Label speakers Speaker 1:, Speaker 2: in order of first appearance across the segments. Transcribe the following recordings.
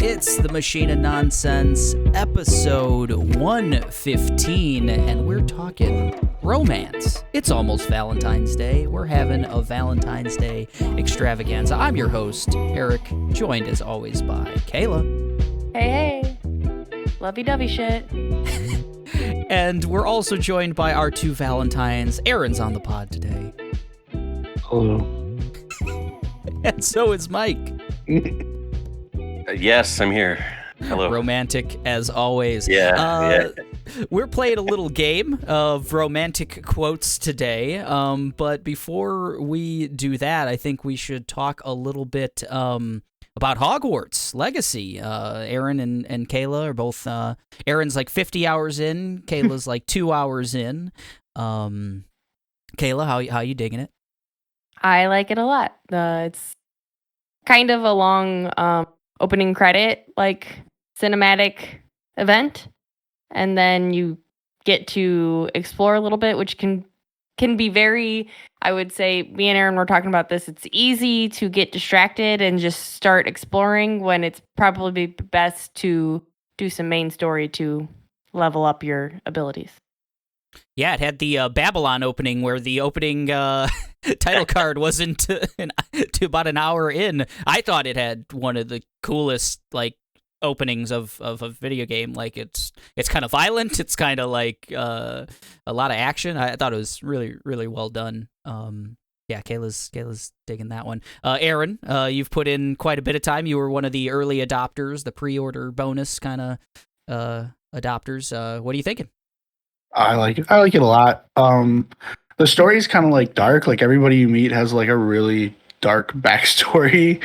Speaker 1: It's the Machine of Nonsense, episode 115, and we're talking romance. It's almost Valentine's Day. We're having a Valentine's Day extravaganza. I'm your host, Eric, joined as always by Kayla.
Speaker 2: Hey. Lovey-dovey shit.
Speaker 1: And we're also joined by our two Valentines. Aaron's on the pod today.
Speaker 3: Hello.
Speaker 1: And so is Mike.
Speaker 3: Yes, I'm here. Hello.
Speaker 1: Romantic as always.
Speaker 3: Yeah.
Speaker 1: We're playing a little game of romantic quotes today. But before we do that, I think we should talk a little bit about Hogwarts Legacy. Aaron and Kayla are both. Aaron's like 50 hours in. Kayla's like 2 hours in. Kayla, how you digging it?
Speaker 2: I like it a lot. It's kind of a long opening credit, like cinematic event, and then you get to explore a little bit, which can be very, I would say, me and Aaron were talking about this, it's easy to get distracted and just start exploring when it's probably best to do some main story to level up your abilities.
Speaker 1: Yeah, it had the Babylon opening where the opening title card wasn't to about an hour in. I thought it had one of the coolest like openings of a video game. Like it's kind of violent. It's kind of like a lot of action. I thought it was really, really well done. Yeah, Kayla's digging that one. Aaron, you've put in quite a bit of time. You were one of the early adopters, the pre-order bonus kind of adopters. What are you thinking?
Speaker 4: I like it a lot. The story's kind of like dark. Like everybody you meet has like a really dark backstory,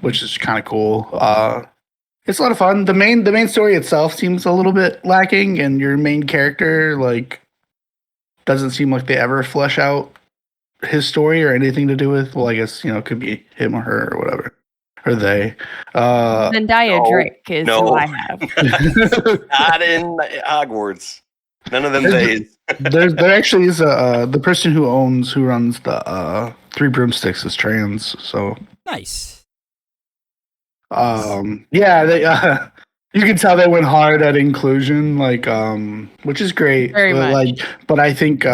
Speaker 4: which is kind of cool. It's a lot of fun. The main story itself seems a little bit lacking, and your main character like doesn't seem like they ever flesh out his story or anything to do with. Well, I guess it could be him or her or whatever. Or they.
Speaker 2: Zendaya Drake is who I have.
Speaker 3: Not in Hogwarts. None of them days.
Speaker 4: there actually is the person who runs the Three Broomsticks is trans. So
Speaker 1: nice.
Speaker 4: Yeah, they you can tell they went hard at inclusion, like which is great.
Speaker 2: Very much.
Speaker 4: But I think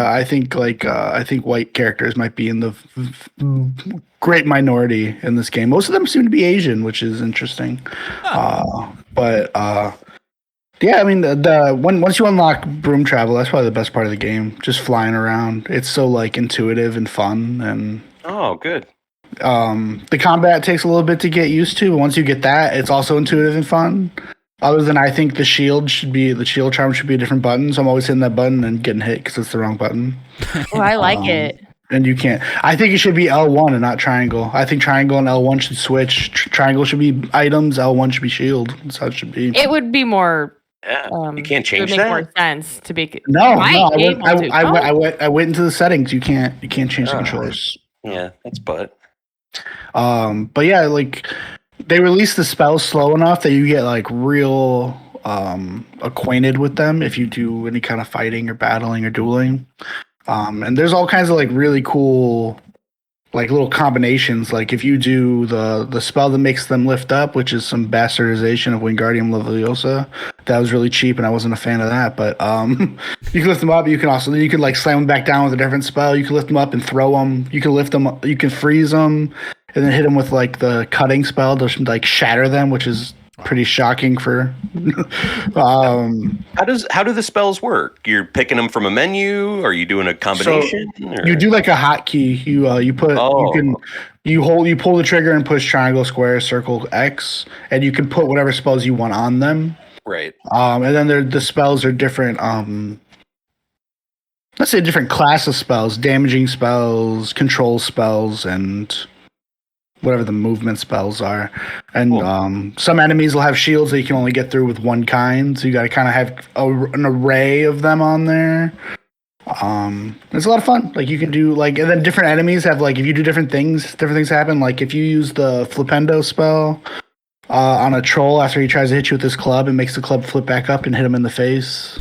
Speaker 4: white characters might be in the great minority in this game. Most of them seem to be Asian, which is interesting. Yeah, I mean, once you unlock broom travel, that's probably the best part of the game. Just flying around. It's so like intuitive and fun, and
Speaker 3: good.
Speaker 4: The combat takes a little bit to get used to, but once you get that, it's also intuitive and fun. Other than I think the shield charm should be a different button, so I'm always hitting that button and getting hit because it's the wrong button.
Speaker 2: Oh, I like it.
Speaker 4: And you can't. I think it should be L1 and not triangle. I think triangle and L1 should switch. Triangle should be items. L1 should be shield. That's how it should be.
Speaker 2: It would be more.
Speaker 3: You can't change
Speaker 2: it would
Speaker 3: that.
Speaker 2: make more sense to be.
Speaker 4: No. I went into the settings. You can't change the controls.
Speaker 3: Yeah, that's butt.
Speaker 4: But yeah, like they release the spells slow enough that you get like real acquainted with them if you do any kind of fighting or battling or dueling. And there's all kinds of like really cool like little combinations. Like if you do the spell that makes them lift up, which is some bastardization of Wingardium Leviosa, that was really cheap and I wasn't a fan of that. But you can lift them up. You can like slam them back down with a different spell. You can lift them up and throw them. You can lift them up. You can freeze them and then hit them with like the cutting spell to like shatter them, which is pretty shocking for.
Speaker 3: How do the spells work? You're picking them from a menu? Are you doing a combination?
Speaker 4: So you do like a hotkey. You pull the trigger and push triangle, square, circle, X, and you can put whatever spells you want on them.
Speaker 3: Right.
Speaker 4: And then the spells are different. Let's say different class of spells: damaging spells, control spells, and whatever the movement spells are. And cool. Some enemies will have shields that you can only get through with one kind, so you got to kind of have an array of them on there. It's a lot of fun. Like you can do like, and then different enemies have like, if you do different things happen. Like if you use the Flipendo spell on a troll after he tries to hit you with this club, it makes the club flip back up and hit him in the face.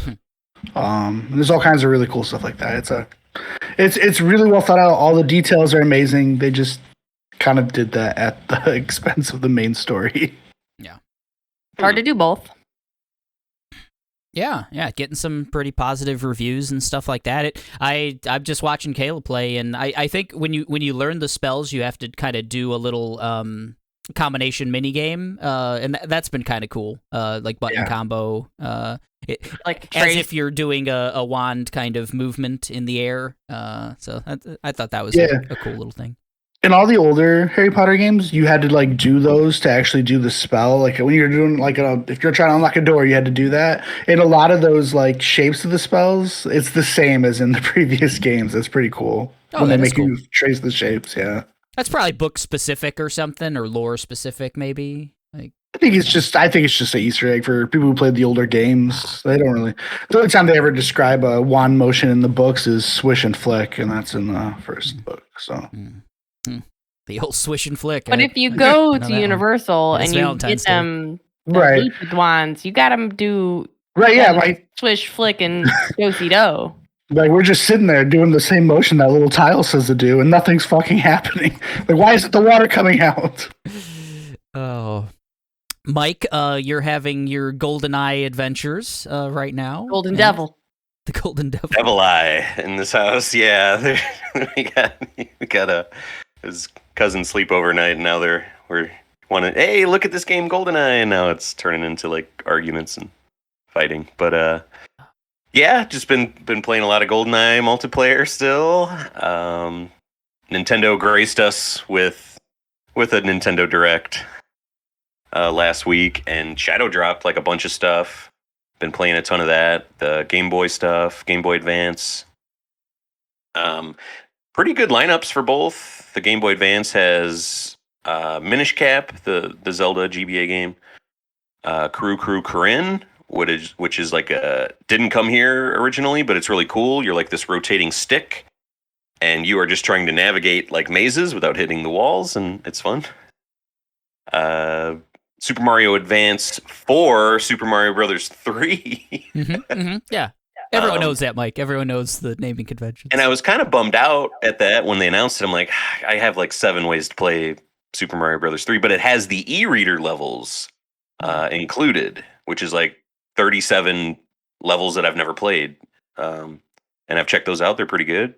Speaker 4: There's all kinds of really cool stuff like that. It's really well thought out. All the details are amazing. They just kind of did that at the expense of the main story.
Speaker 2: Hard to do both.
Speaker 1: Yeah, getting some pretty positive reviews and stuff like that. I'm just watching Kayla play, and I think when you learn the spells, you have to kind of do a little combination mini game, and that's been kind of cool. Like button combo,
Speaker 2: Like
Speaker 1: as if you're doing a wand kind of movement in the air. So I thought that was a cool little thing.
Speaker 4: In all the older Harry Potter games, you had to like do those to actually do the spell. Like when you're doing like if you're trying to unlock a door, you had to do that. In a lot of those like shapes of the spells, it's the same as in the previous games. That's pretty cool. When they make you trace the shapes, yeah.
Speaker 1: That's probably book specific or something, or lore specific, maybe. Like
Speaker 4: I think it's just an Easter egg for people who played the older games. They don't really. The only time they ever describe a wand motion in the books is swish and flick, and that's in the first book. So.
Speaker 1: The old swish and flick.
Speaker 2: But if you go to Universal and you get them with wands, you got them do swish, flick, and do-si-do.
Speaker 4: Like we're just sitting there doing the same motion that little tile says to do, and nothing's fucking happening. Like why isn't the water coming out?
Speaker 1: Oh, Mike, you're having your GoldenEye adventures right now.
Speaker 2: Golden Devil.
Speaker 1: The Golden Devil.
Speaker 3: Devil Eye in this house. Yeah, we got his cousin sleep overnight, and now we're wanting. Hey, look at this game, GoldenEye, and now it's turning into like arguments and fighting. But yeah, just been playing a lot of GoldenEye multiplayer still. Nintendo graced us with a Nintendo Direct last week, and Shadow dropped like a bunch of stuff. Been playing a ton of that. The Game Boy stuff, Game Boy Advance. Pretty good lineups for both. The Game Boy Advance has Minish Cap, the Zelda GBA game. Kuru Kurin, which is like didn't come here originally, but it's really cool. You're like this rotating stick, and you are just trying to navigate like mazes without hitting the walls, and it's fun. Super Mario Advance 4, Super Mario Brothers 3.
Speaker 1: Yeah. Everyone knows that, Mike. Everyone knows the naming conventions.
Speaker 3: And I was kind of bummed out at that when they announced it. I'm like, I have like 7 ways to play Super Mario Brothers 3, but it has the e-reader levels included, which is like 37 levels that I've never played. And I've checked those out. They're pretty good.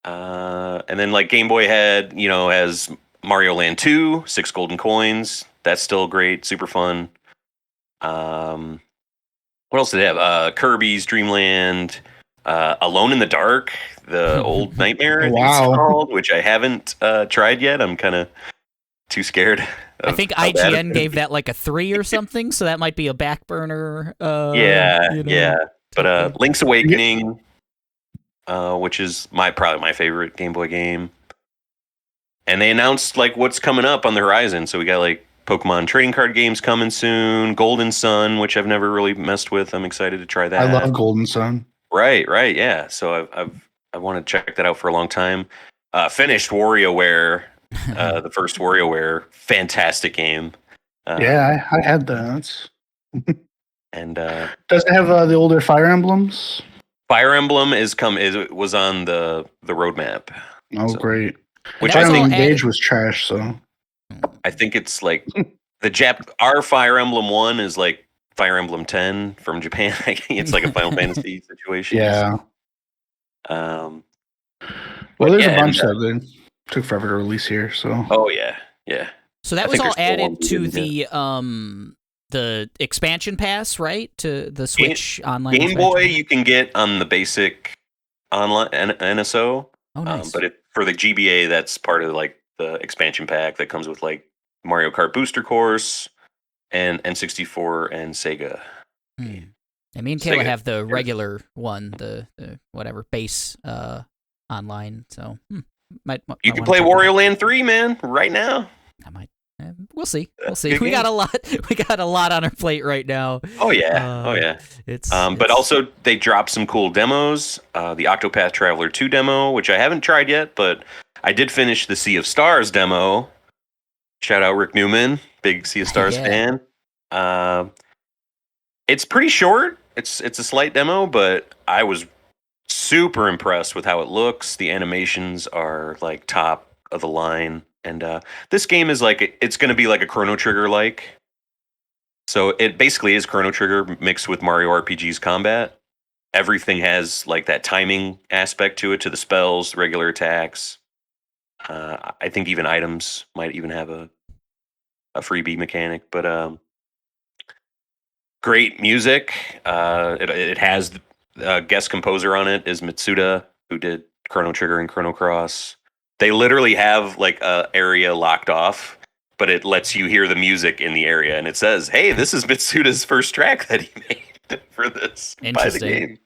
Speaker 3: And then like Game Boy has Mario Land 2, 6 golden coins. That's still great. Super fun. What else did they have? Kirby's Dream Land, Alone in the Dark, the old Nightmare, I think it's called, which I haven't tried yet. I'm kind of too scared.
Speaker 1: I think IGN gave that like a 3 or something, so that might be a back burner.
Speaker 3: Yeah. But Link's Awakening, which is probably my favorite Game Boy game. And they announced like what's coming up on the horizon. So we got like Pokemon trading card games coming soon. Golden Sun, which I've never really messed with. I'm excited to try that.
Speaker 4: I love Golden Sun.
Speaker 3: Right, yeah. So I want to check that out for a long time. Finished WarioWare, the first WarioWare. Fantastic game.
Speaker 4: Yeah, I had that.
Speaker 3: And
Speaker 4: does it have the older Fire Emblems?
Speaker 3: Fire Emblem was on the roadmap.
Speaker 4: Oh, so, great.
Speaker 3: Which
Speaker 4: I think Engage was trash, so
Speaker 3: I think it's like our Fire Emblem 1 is like Fire Emblem 10 from Japan. It's like a Final Fantasy situation.
Speaker 4: Yeah.
Speaker 3: Well,
Speaker 4: there's a bunch that they took forever to release here. So.
Speaker 3: Oh yeah.
Speaker 1: So that was all added to the expansion pass, right? To the Switch online.
Speaker 3: Game Boy, you can get on the basic online NSO.
Speaker 1: Oh, nice.
Speaker 3: But for the GBA, that's part of like the expansion pack that comes with like Mario Kart Booster Course and N64 and Sega.
Speaker 1: I mean, Kayla have the regular one, the whatever base online. So
Speaker 3: you can play Wario Land 3, man, right now.
Speaker 1: I might. We'll see. We got a lot. We got a lot on our plate right now.
Speaker 3: Oh yeah. But also they dropped some cool demos. The Octopath Traveler 2 demo, which I haven't tried yet, but I did finish the Sea of Stars demo. Shout out Rick Newman, big Sea of Stars fan. It's pretty short. It's a slight demo, but I was super impressed with how it looks. The animations are like top of the line. And this game is like, it's going to be like a Chrono Trigger like. So it basically is Chrono Trigger mixed with Mario RPG's combat. Everything has like that timing aspect to it, to the spells, regular attacks. I think even items might even have a freebie mechanic, but great music. It has a guest composer on it is Mitsuda, who did Chrono Trigger and Chrono Cross. They literally have like a area locked off, but it lets you hear the music in the area, and it says, "Hey, this is Mitsuda's first track that he made for this by the game."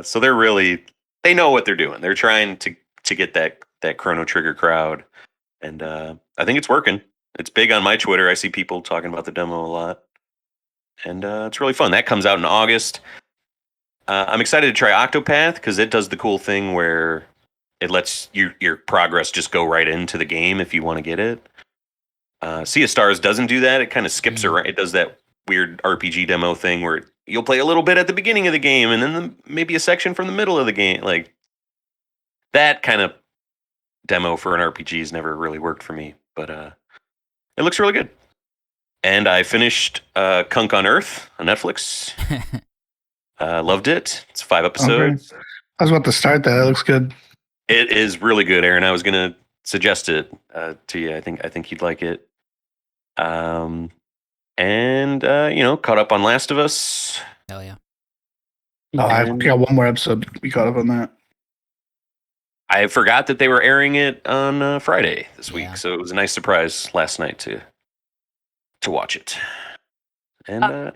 Speaker 3: So they know what they're doing. They're trying to get that Chrono Trigger crowd, and I think it's working. It's big on my Twitter. I see people talking about the demo a lot, and it's really fun. That comes out in August. I'm excited to try Octopath because it does the cool thing where it lets your progress just go right into the game if you want to get it. Sea of Stars doesn't do that. It kind of skips around. It does that weird RPG demo thing where you'll play a little bit at the beginning of the game and then maybe a section from the middle of the game. Like that kind of demo for an RPG has never really worked for me, but it looks really good. And I finished Kunk on Earth on Netflix. Loved it. It's 5 episodes.
Speaker 4: Okay. I was about to start that. It looks good.
Speaker 3: It is really good, Aaron. I was going to suggest it to you. I think you'd like it. And caught up on Last of Us.
Speaker 1: Hell yeah.
Speaker 4: Oh, I've got one more episode. We caught up on that.
Speaker 3: I forgot that they were airing it on Friday this week, so it was a nice surprise last night to watch it. And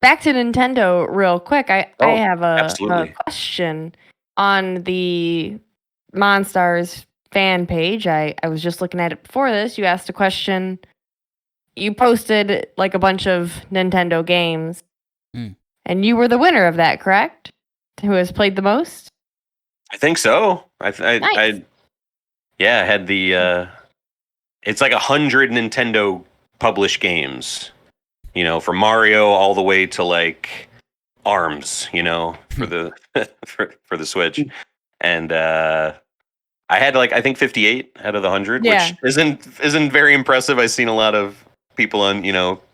Speaker 2: back to Nintendo real quick. I have a question on the Monstars fan page. I was just looking at it before this. You asked a question. You posted like a bunch of Nintendo games, and you were the winner of that, correct? Who has played the most?
Speaker 3: I think so.
Speaker 2: Nice.
Speaker 3: I had the. It's like 100 Nintendo published games, from Mario all the way to like ARMS, for the for the Switch, and I had I think 58 out of the 100, which isn't very impressive. I've seen a lot of people on,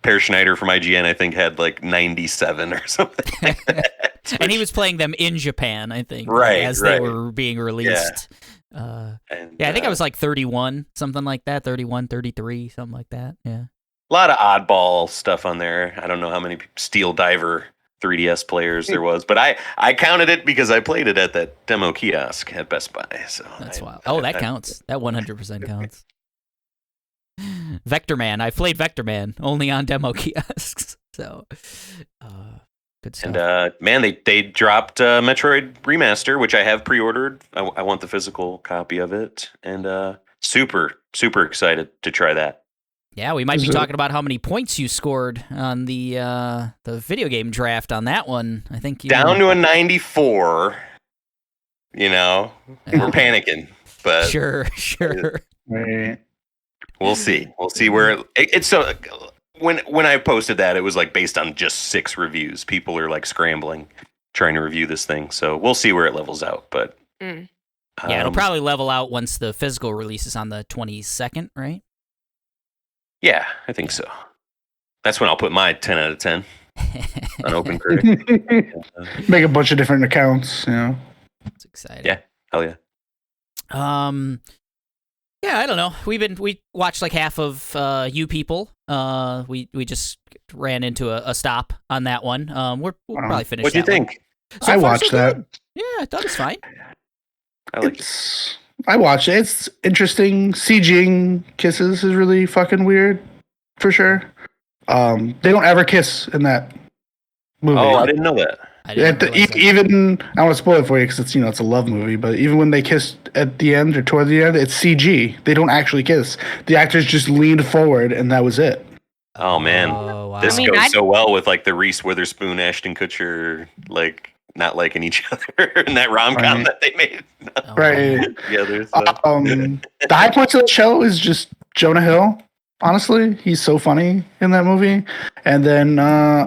Speaker 3: Per Schneider from IGN, I think had like 97 or something like that.
Speaker 1: And he was playing them in Japan, I think, as they were being released. Yeah. I think I was like 31, something like that, 31, 33, something like that. Yeah.
Speaker 3: A lot of oddball stuff on there. I don't know how many Steel Diver 3DS players there was, but I counted it because I played it at that demo kiosk at Best Buy. So
Speaker 1: that's wild. Oh, that counts. That 100% counts. Vector Man. I played Vector Man only on demo kiosks. So, good stuff.
Speaker 3: And man, they dropped Metroid Remaster, which I have pre-ordered. I want the physical copy of it, and super excited to try that.
Speaker 1: Yeah, we might be talking about how many points you scored on the video game draft on that one. I think
Speaker 3: down to a 94. We're panicking, but
Speaker 1: sure.
Speaker 4: Right.
Speaker 3: We'll see. We'll see where it's so. When I posted that, it was like based on just 6 reviews. People are like scrambling, trying to review this thing. So we'll see where it levels out. But
Speaker 1: yeah, it'll probably level out once the physical releases on the 22nd, right?
Speaker 3: Yeah, I think so. That's when I'll put my 10 out of 10 on OpenCritic.
Speaker 4: Make a bunch of different accounts.
Speaker 1: It's exciting.
Speaker 3: Yeah, hell yeah.
Speaker 1: Yeah, I don't know. We watched like half of You People. We just ran into a stop on that one. We'll probably finish.
Speaker 3: What'd you think?
Speaker 1: So
Speaker 4: I watched that.
Speaker 1: Yeah, I thought it's fine.
Speaker 4: I watched it. It's interesting. CGing kisses is really fucking weird, for sure. They don't ever kiss in that movie.
Speaker 3: Oh, I didn't know that.
Speaker 4: Even I don't want to spoil it for you because it's it's a love movie, but even when they kiss at the end or toward the end, it's CG. They don't actually kiss. The actors just leaned forward and that was it.
Speaker 3: Oh man,
Speaker 1: wow.
Speaker 3: This goes so well with like the Reese Witherspoon, Ashton Kutcher, like not liking each other in that rom-com that they made.
Speaker 4: Right.
Speaker 3: Together.
Speaker 4: The high points of the show is just Jonah Hill. Honestly, he's so funny in that movie, and then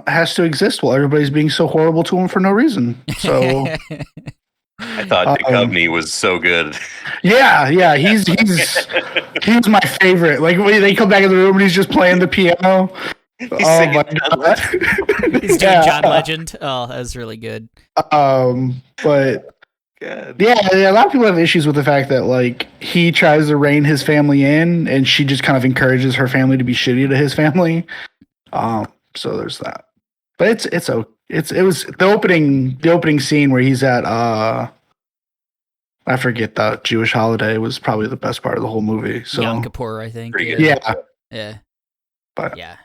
Speaker 4: has to exist while everybody's being so horrible to him for no reason. So
Speaker 3: I thought Duchovny was so good.
Speaker 4: Yeah, he's my favorite. Like when they come back in the room and he's just playing the piano, Oh my god.
Speaker 1: He's doing John Legend. Oh, that was really good.
Speaker 4: But
Speaker 3: God.
Speaker 4: yeah, a lot of people have issues with the fact that like he tries to rein his family in, and she just kind of encourages her family to be shitty to his family. So there's that. But it was the opening scene where he's at I forget the Jewish holiday was probably the best part of the whole movie. So
Speaker 1: Yom Kippur, I think.
Speaker 3: Pretty good.
Speaker 1: Yeah.
Speaker 4: But
Speaker 1: Yeah,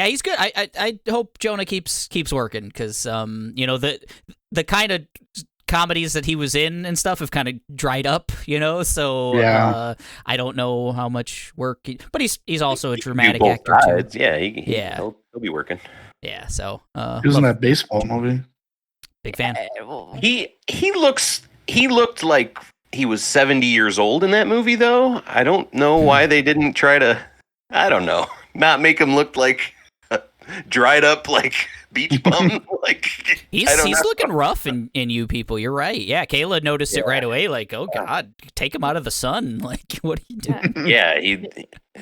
Speaker 1: he's good. I hope Jonah keeps working because the kind of comedies that he was in and stuff have kind of dried up, So
Speaker 4: Yeah.
Speaker 1: I don't know how much work, but he's also a dramatic
Speaker 3: both
Speaker 1: actor
Speaker 3: sides.
Speaker 1: too.
Speaker 3: Yeah,
Speaker 1: Yeah.
Speaker 3: he'll be working.
Speaker 1: Yeah, so
Speaker 4: he was in that baseball movie.
Speaker 1: big fan.
Speaker 3: He looked like he was 70 years old in that movie, though. I don't know why they didn't try to, I don't know, not make him look like a dried up like beach bum. Like
Speaker 1: He's
Speaker 3: I don't know.
Speaker 1: looking rough in you people. You're right. Yeah, Kayla noticed it right away. Like, oh god, take him out of the sun. Like, what are you doing?
Speaker 3: Yeah,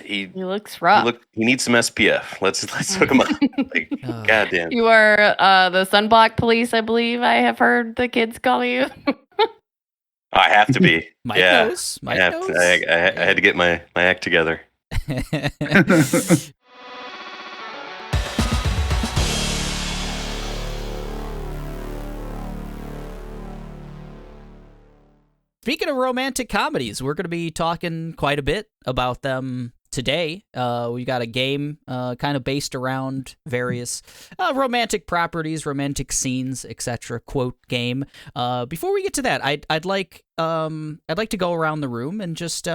Speaker 2: He looks rough.
Speaker 3: he needs some SPF. Let's hook him up. Like, goddamn.
Speaker 2: You are the sunblock police, I believe. I have heard the kids call you.
Speaker 3: I have to be.
Speaker 1: Mike
Speaker 3: yeah,
Speaker 1: knows. Mike
Speaker 3: I
Speaker 1: knows.
Speaker 3: I had to get my act together.
Speaker 1: Speaking of romantic comedies, we're going to be talking quite a bit about them today. We got a game kind of based around various romantic properties, romantic scenes, etc. Quote game. Before we get to that, I'd like to go around the room and just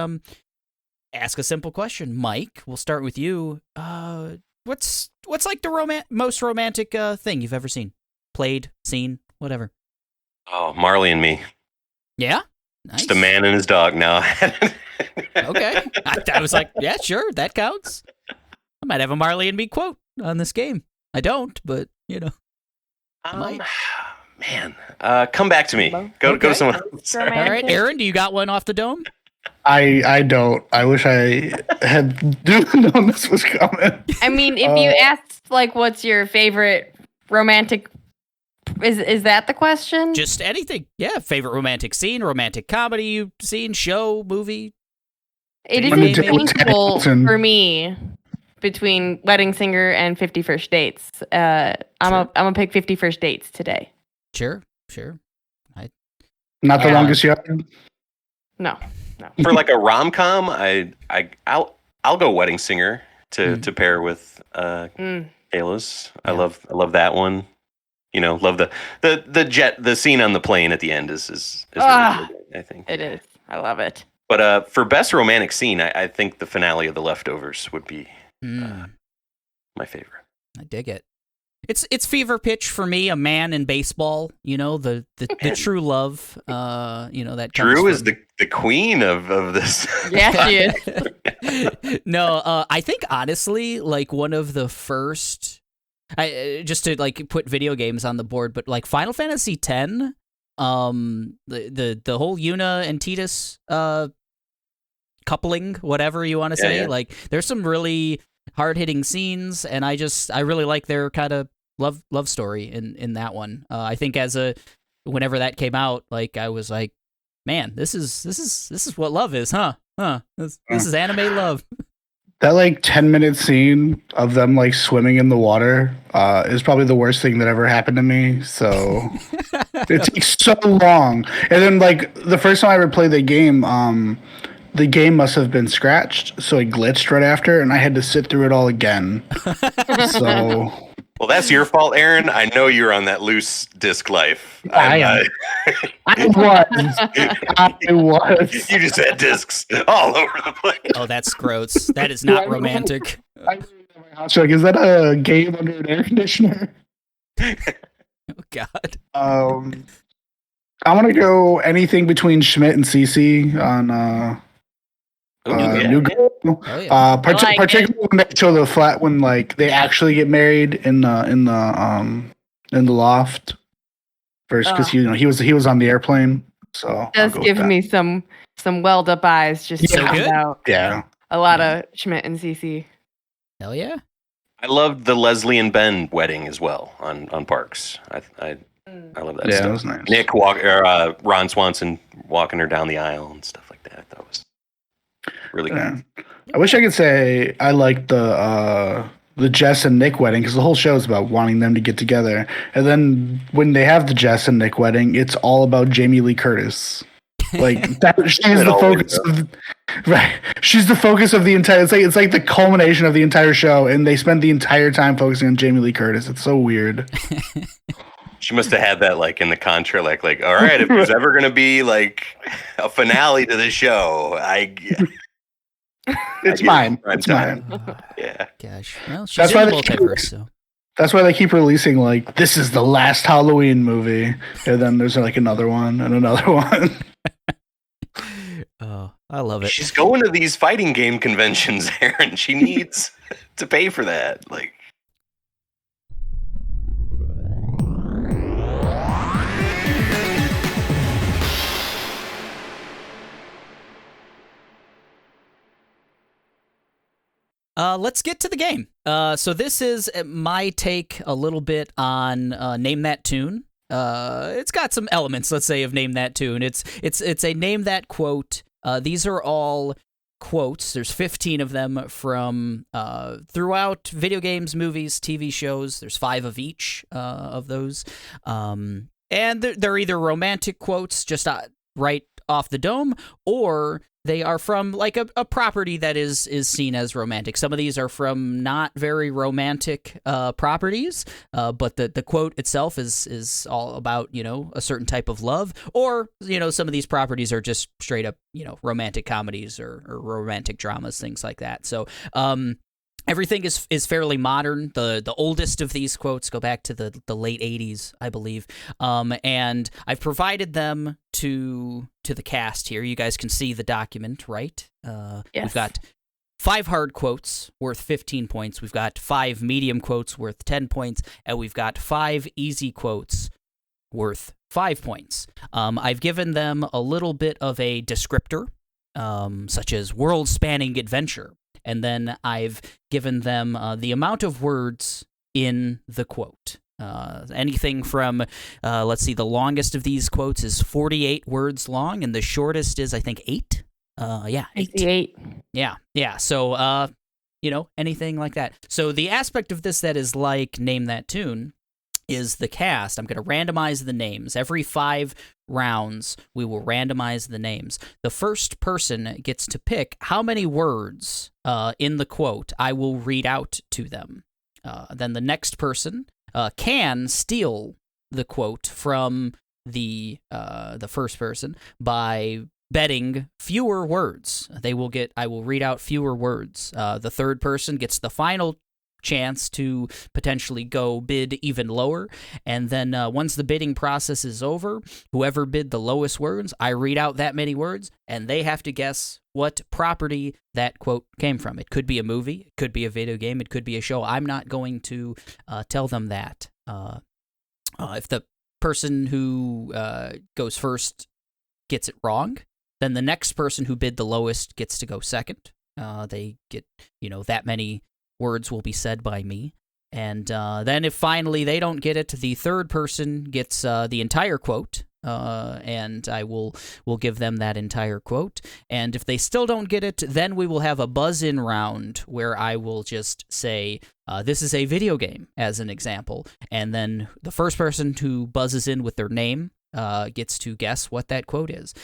Speaker 1: ask a simple question. Mike, we'll start with you. What's like the most romantic thing you've ever seen, played, seen, whatever?
Speaker 3: Oh, Marley and Me.
Speaker 1: Yeah. Nice.
Speaker 3: Just a man and his dog now.
Speaker 1: Okay. I was like, yeah, sure, that counts. I might have a Marley and Me quote on this game. I don't, but, I might.
Speaker 3: Man, come back to me. Go to someone else.
Speaker 1: All right, Aaron, do you got one off the dome?
Speaker 4: I don't. I wish I had known this was coming.
Speaker 2: I mean, if you asked, like, what's your favorite romantic... Is that the question?
Speaker 1: Just anything. Yeah, favorite romantic scene, romantic comedy you've seen, show, movie.
Speaker 2: It is interchangeable for me between Wedding Singer and 50 First Dates. I'm gonna pick 50 First Dates today.
Speaker 1: Sure.
Speaker 4: Not the longest yard.
Speaker 2: No.
Speaker 3: For like a rom-com, I'll go Wedding Singer to pair with Kayla's. I love that one. Love the scene on the plane at the end is really good, I think.
Speaker 2: It is. I love it.
Speaker 3: But for best romantic scene, I think the finale of The Leftovers would be my favorite.
Speaker 1: I dig it. It's fever pitch for me. A man in baseball. The true love. That
Speaker 3: Drew is the queen of this.
Speaker 2: Yeah, she is.
Speaker 1: No, I think honestly, like one of the first. Just to like put video games on the board, but like Final Fantasy X, the whole Yuna and Tidus coupling, whatever you want to say, like there's some really hard hitting scenes, and I really like their kind of love story in that one. I think whenever that came out, like I was like, man, this is what love is, huh? This is anime love.
Speaker 4: That like 10-minute scene of them like swimming in the water is probably the worst thing that ever happened to me. So it takes so long. And then like the first time I ever played the game must have been scratched, so it glitched right after, and I had to sit through it all again. So
Speaker 3: well, that's your fault, Aaron. I know you're on that loose disc life.
Speaker 4: I was.
Speaker 3: You just had discs all over the place.
Speaker 1: Oh, that's gross. That is not romantic.
Speaker 4: Like, is that a game under an air conditioner?
Speaker 1: Oh God.
Speaker 4: I want to go anything between Schmidt and Cece on New Girl.
Speaker 1: Oh, yeah.
Speaker 4: Particularly when they show the flat when like they actually get married in the loft. First, because he was on the airplane. So
Speaker 2: it does give me some welled up eyes just
Speaker 1: so good.
Speaker 2: about
Speaker 4: a
Speaker 2: lot of Schmidt and Cece.
Speaker 1: Hell yeah.
Speaker 3: I loved the Leslie and Ben wedding as well on Parks. I love that
Speaker 4: Yeah,
Speaker 3: stuff.
Speaker 4: it was nice.
Speaker 3: Nick Ron Swanson walking her down the aisle and stuff like that. That was really cool.
Speaker 4: Yeah. I wish I could say I liked the Jess and Nick wedding, because the whole show is about wanting them to get together. And then when they have the Jess and Nick wedding, it's all about Jamie Lee Curtis. Like that, she's the focus of, right. She's the focus of the entire. It's like the culmination of the entire show, and they spend the entire time focusing on Jamie Lee Curtis. It's so weird.
Speaker 3: She must have had that like in the contract, like all right, if there's ever gonna be like a finale to the show,
Speaker 4: it's mine. It's mine.
Speaker 3: Yeah.
Speaker 1: Gosh. Well, she's
Speaker 4: That's
Speaker 1: in
Speaker 4: why
Speaker 1: the
Speaker 4: they keep-
Speaker 1: multiverse, so.
Speaker 4: That's why they keep releasing like this is the last Halloween movie, and then there's like another one and another one.
Speaker 1: Oh, I love it.
Speaker 3: She's going to these fighting game conventions, Aaron. She needs to pay for that. Like,
Speaker 1: Let's get to the game. So this is my take a little bit on Name That Tune. It's got some elements, let's say, of Name That Tune. It's a Name That quote. These are all quotes. There's 15 of them from throughout video games, movies, TV shows. There's 5 of each of those. And they're either romantic quotes, just right off the dome, or they are from like a property that is seen as romantic. Some of these are from not very romantic properties, but the quote itself is all about, a certain type of love. Or, some of these properties are just straight up, romantic comedies or romantic dramas, things like that. So everything is fairly modern. The oldest of these quotes go back to the late 80s, I believe. And I've provided them to the cast here. You guys can see the document, right?
Speaker 2: Yes.
Speaker 1: We've got 5 hard quotes worth 15 points. We've got 5 medium quotes worth 10 points. And we've got 5 easy quotes worth 5 points. I've given them a little bit of a descriptor, such as world-spanning adventure. And then I've given them the amount of words in the quote. Anything from, let's see, the longest of these quotes is 48 words long, and the shortest is, I think, 8. 8.
Speaker 2: 8.
Speaker 1: Yeah. So, anything like that. So the aspect of this that is like Name That Tune is the cast. I'm going to randomize the names. Every 5 rounds, we will randomize the names. The first person gets to pick how many words in the quote I will read out to them. Then the next person can steal the quote from the first person by betting fewer words. I will read out fewer words. The third person gets the final chance to potentially go bid even lower, and then once the bidding process is over, whoever bid the lowest words, I read out that many words, and they have to guess what property that quote came from. It could be a movie, it could be a video game, it could be a show. I'm not going to tell them that. If the person who goes first gets it wrong, then the next person who bid the lowest gets to go second. They get, that many words will be said by me. And then if finally they don't get it, the third person gets the entire quote, and I will give them that entire quote. And if they still don't get it, then we will have a buzz-in round where I will just say, this is a video game, as an example. And then the first person who buzzes in with their name gets to guess what that quote is.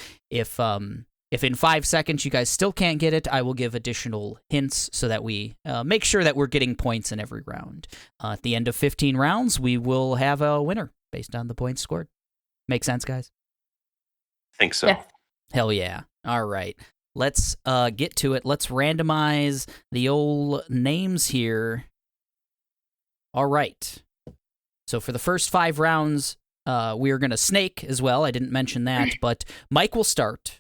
Speaker 1: If in 5 seconds you guys still can't get it, I will give additional hints so that we make sure that we're getting points in every round. At the end of 15 rounds, we will have a winner based on the points scored. Make sense, guys?
Speaker 3: I think so.
Speaker 2: Yes.
Speaker 1: Hell yeah. All right. Let's get to it. Let's randomize the old names here. All right. So for the first 5 rounds, we are going to snake as well. I didn't mention that, but Mike will start.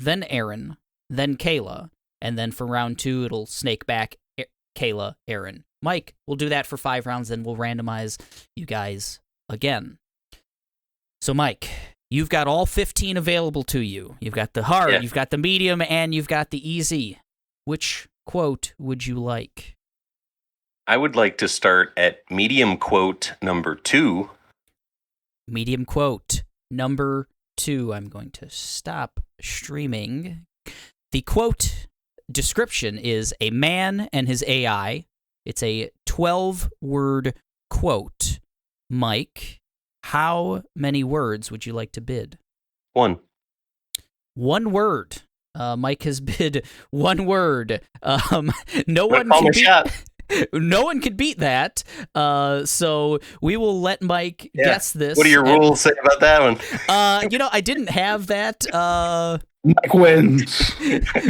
Speaker 1: Then Aaron, then Kayla, and then for round 2, it'll snake back Kayla, Aaron, Mike. We'll do that for 5 rounds, then we'll randomize you guys again. So, Mike, you've got all 15 available to you. You've got the hard, You've got the medium, and you've got the easy. Which quote would you like?
Speaker 3: I would like to start at medium quote number 2.
Speaker 1: Medium quote number 2. I'm going to stop streaming. The quote description is a man and his AI. It's a 12-word quote. Mike, how many words would you like to bid?
Speaker 3: 1.
Speaker 1: 1 word. Mike has bid 1 word. No one
Speaker 3: Call
Speaker 1: can
Speaker 3: my
Speaker 1: beat.
Speaker 3: shot.
Speaker 1: No one can beat that. So we will let Mike guess this.
Speaker 3: What do your rules say about that one?
Speaker 1: I didn't have that.
Speaker 4: Mike wins.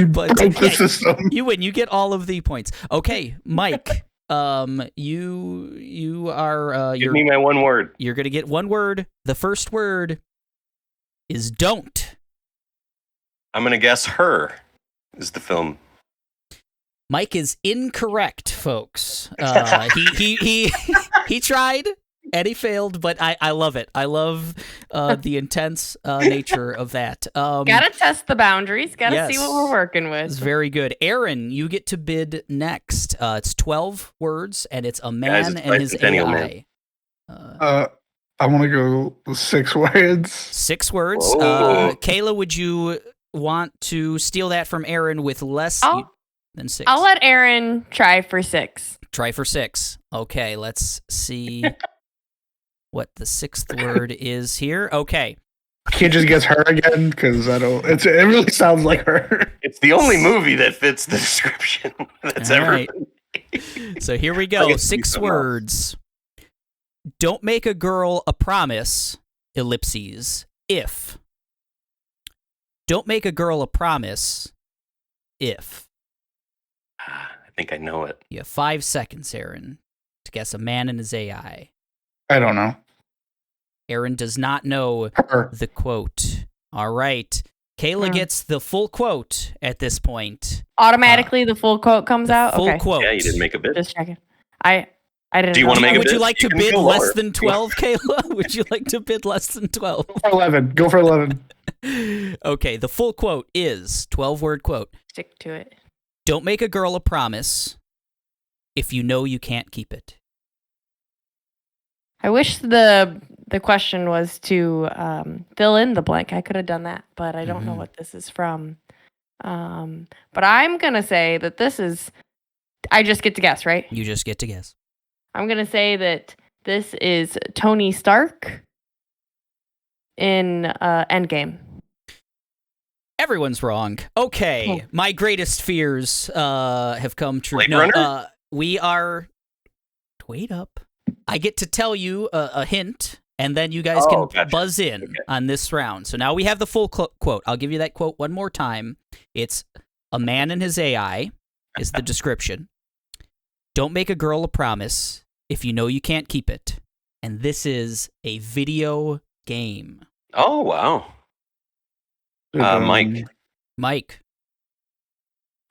Speaker 1: But
Speaker 4: Break the system.
Speaker 1: you win. You get all of the points. Okay, Mike. You are.
Speaker 3: Give me my 1 word.
Speaker 1: You're gonna get 1 word. The first word is don't.
Speaker 3: I'm gonna guess Her is the film.
Speaker 1: Mike is incorrect, folks. He tried and he failed, but I love it. I love the intense nature of that.
Speaker 2: Gotta test the boundaries. Gotta see
Speaker 1: yes.
Speaker 2: what we're working with.
Speaker 1: It's very good. Aaron, you get to bid next. It's 12 words, and it's a man
Speaker 3: it's
Speaker 1: and his AI.
Speaker 3: Man.
Speaker 4: I want to go 6 words.
Speaker 1: 6 words.
Speaker 3: Whoa.
Speaker 1: Kayla, would you want to steal that from Aaron with less than 6?
Speaker 2: I'll let Aaron try for 6.
Speaker 1: Try for 6. Okay, let's see what the 6th word is here. Okay.
Speaker 4: I can't just guess Her again because I don't. It really sounds like Her.
Speaker 3: It's the only movie that fits the description that's
Speaker 1: All
Speaker 3: ever
Speaker 1: right.
Speaker 3: been.
Speaker 1: So here we
Speaker 3: I
Speaker 1: go.
Speaker 3: get to do
Speaker 1: 6
Speaker 3: something
Speaker 1: words. Don't make a girl a promise, ellipses, if. Don't make a girl a promise, if.
Speaker 3: I think I know it.
Speaker 1: You have 5 seconds, Aaron, to guess a man and his AI.
Speaker 4: I don't know.
Speaker 1: Aaron does not know
Speaker 4: Her.
Speaker 1: the quote. All right. Kayla gets the full quote at this point.
Speaker 2: Automatically, the full quote comes out.
Speaker 1: Full
Speaker 2: Okay,
Speaker 1: quote.
Speaker 3: Yeah, you didn't make a bid.
Speaker 2: just checking. I didn't.
Speaker 3: Do you
Speaker 2: know.
Speaker 3: wanna make a
Speaker 1: Would you
Speaker 3: bid?
Speaker 1: like to
Speaker 3: You can
Speaker 1: bid
Speaker 3: go
Speaker 1: less
Speaker 3: lower.
Speaker 1: than 12, Kayla? Would you like to bid less than 12?
Speaker 4: Go for 11. Go for 11.
Speaker 1: Okay, the full quote is 12-word quote.
Speaker 2: Stick to it.
Speaker 1: Don't make a girl a promise if you know you can't keep it.
Speaker 2: I wish the question was to fill in the blank. I could have done that, but I don't know what this is from. But I'm gonna say that this is. I just get to guess, right?
Speaker 1: You just get to guess.
Speaker 2: I'm gonna say that this is Tony Stark in Endgame.
Speaker 1: Everyone's wrong. Okay,
Speaker 2: Cool.
Speaker 1: my greatest fears have come true.
Speaker 3: Blade
Speaker 1: No,
Speaker 3: Runner?
Speaker 1: we are. Wait up. I get to tell you a hint, and then you guys can
Speaker 3: gotcha.
Speaker 1: buzz in on this round. So now we have the full quote. I'll give you that quote one more time. It's a man and his AI is the description. Don't make a girl a promise if you know you can't keep it. And this is a video game.
Speaker 3: Oh, wow. Mike.
Speaker 1: Mike.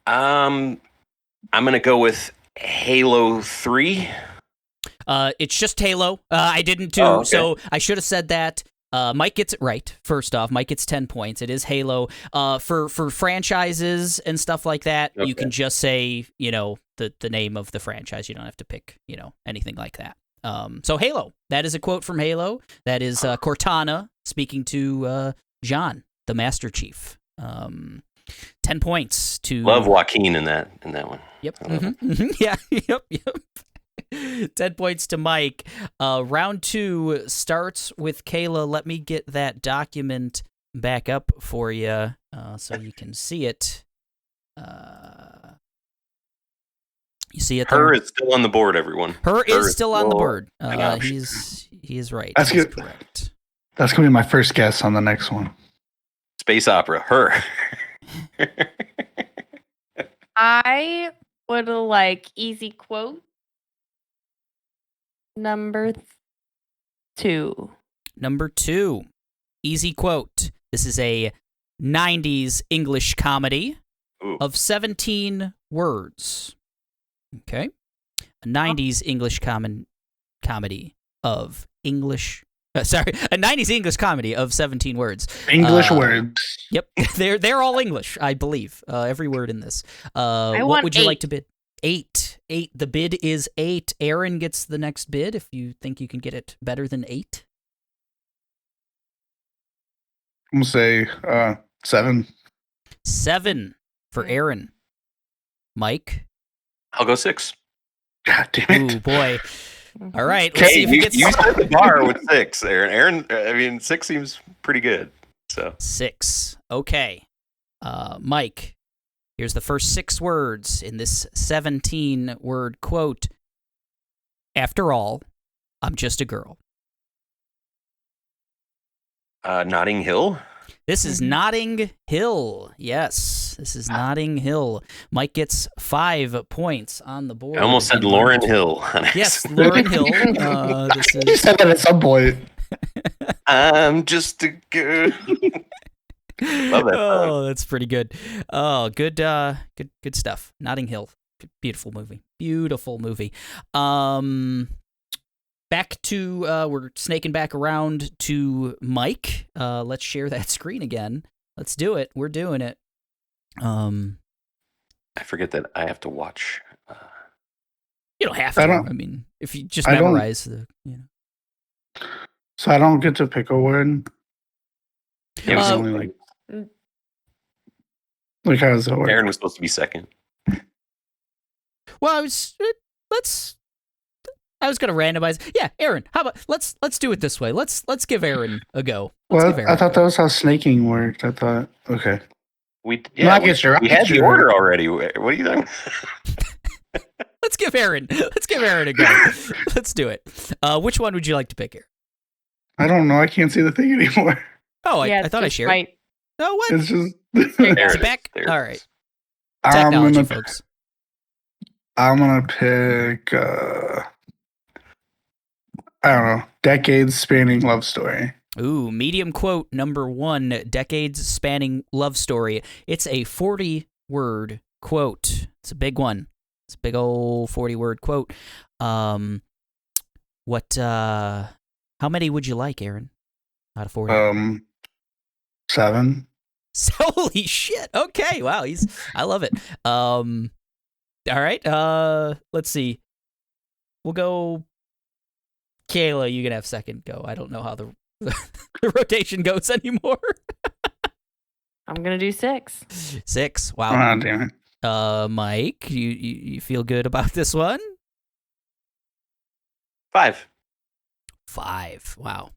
Speaker 3: I'm gonna go with Halo 3.
Speaker 1: It's just Halo. I didn't do, so I should have said that. Mike gets it right. First off, Mike gets 10 points. It is Halo. For franchises and stuff like that, you can just say, the name of the franchise. You don't have to pick, anything like that. So Halo. That is a quote from Halo. That is Cortana speaking to John, the Master Chief. 10 points to
Speaker 3: Love Joaquin in that one.
Speaker 1: Yep. Yeah. Yep. 10 points to Mike. Round 2 starts with Kayla. Let me get that document back up for you so you can see it. You see it there?
Speaker 3: Her is still on the board, everyone.
Speaker 1: Her is still on the board.
Speaker 3: gosh.
Speaker 1: He is right.
Speaker 4: That's
Speaker 1: He's
Speaker 4: good.
Speaker 1: correct.
Speaker 4: That's going to be my first guess on the next one.
Speaker 3: Space opera. Her.
Speaker 2: I would like easy quote number 2.
Speaker 1: Number 2, easy quote. This is a 90s English comedy of 17 words. Okay. A 90s English comedy of English. A 90s English comedy of 17 words.
Speaker 4: English words.
Speaker 1: Yep. They're all English, I believe. Every word in this. What
Speaker 2: want
Speaker 1: would you like
Speaker 2: 8.
Speaker 1: to bid? 8. 8. The bid is 8. Aaron gets the next bid if you think you can get it better than 8.
Speaker 4: I'm gonna say 7.
Speaker 1: 7 for Aaron. Mike?
Speaker 3: I'll go 6.
Speaker 4: God damn it!
Speaker 1: Ooh, boy. All right, let's see if he gets...
Speaker 3: You set the bar with 6, Aaron. I mean, 6 seems pretty good. So
Speaker 1: 6. Okay. Mike, here's the first 6 words in this 17-word quote. After all, I'm just a girl.
Speaker 3: Notting Hill.
Speaker 1: This is Notting Hill. Yes, this is Notting Hill. Mike gets 5 points on the board.
Speaker 3: I almost said Lauryn Hill.
Speaker 1: Yes, Lauryn Hill. This
Speaker 4: You
Speaker 1: is...
Speaker 4: said that at some point.
Speaker 3: I'm just a girl. Love that song.
Speaker 1: Oh, that's pretty good. Oh, good stuff. Notting Hill. Beautiful movie. Beautiful movie. Back to we're snaking back around to Mike. Let's share that screen again. Let's do it. We're doing it.
Speaker 3: I forget that I have to watch.
Speaker 1: You don't have to. I mean, if you just memorize the,
Speaker 4: So I don't get to pick a word.
Speaker 3: It was
Speaker 4: only like how does that work?
Speaker 3: Aaron was supposed to be second.
Speaker 1: Well, I was gonna randomize. Yeah, Aaron. How about let's do it this way. Let's give Aaron a go.
Speaker 4: Well, I thought that was how snaking worked. I thought okay.
Speaker 3: We
Speaker 4: I
Speaker 3: had the order already. What are you doing?
Speaker 1: Let's give Aaron a go. Let's do it. Which one would you like to pick here?
Speaker 4: I don't know. I can't see the thing anymore.
Speaker 1: Oh, I thought I shared.
Speaker 2: Right.
Speaker 1: Oh, what?
Speaker 4: It's just
Speaker 1: It's back.
Speaker 3: There it
Speaker 1: All right.
Speaker 3: is.
Speaker 1: Technology, folks.
Speaker 4: I'm gonna pick. I don't know. Decades spanning love story.
Speaker 1: Ooh, medium quote number 1, decades spanning love story. It's a 40-word quote. It's a big one. It's a big old 40-word quote. How many would you like, Aaron? Out of 40?
Speaker 4: 7.
Speaker 1: Holy shit. Okay. Wow. I love it. All right. Let's see. We'll go Kayla, you can have second go. I don't know how the rotation goes anymore.
Speaker 2: I'm going to do 6.
Speaker 1: 6. Wow.
Speaker 4: Oh, damn it.
Speaker 1: Mike, you feel good about this one?
Speaker 3: 5.
Speaker 1: 5. Wow.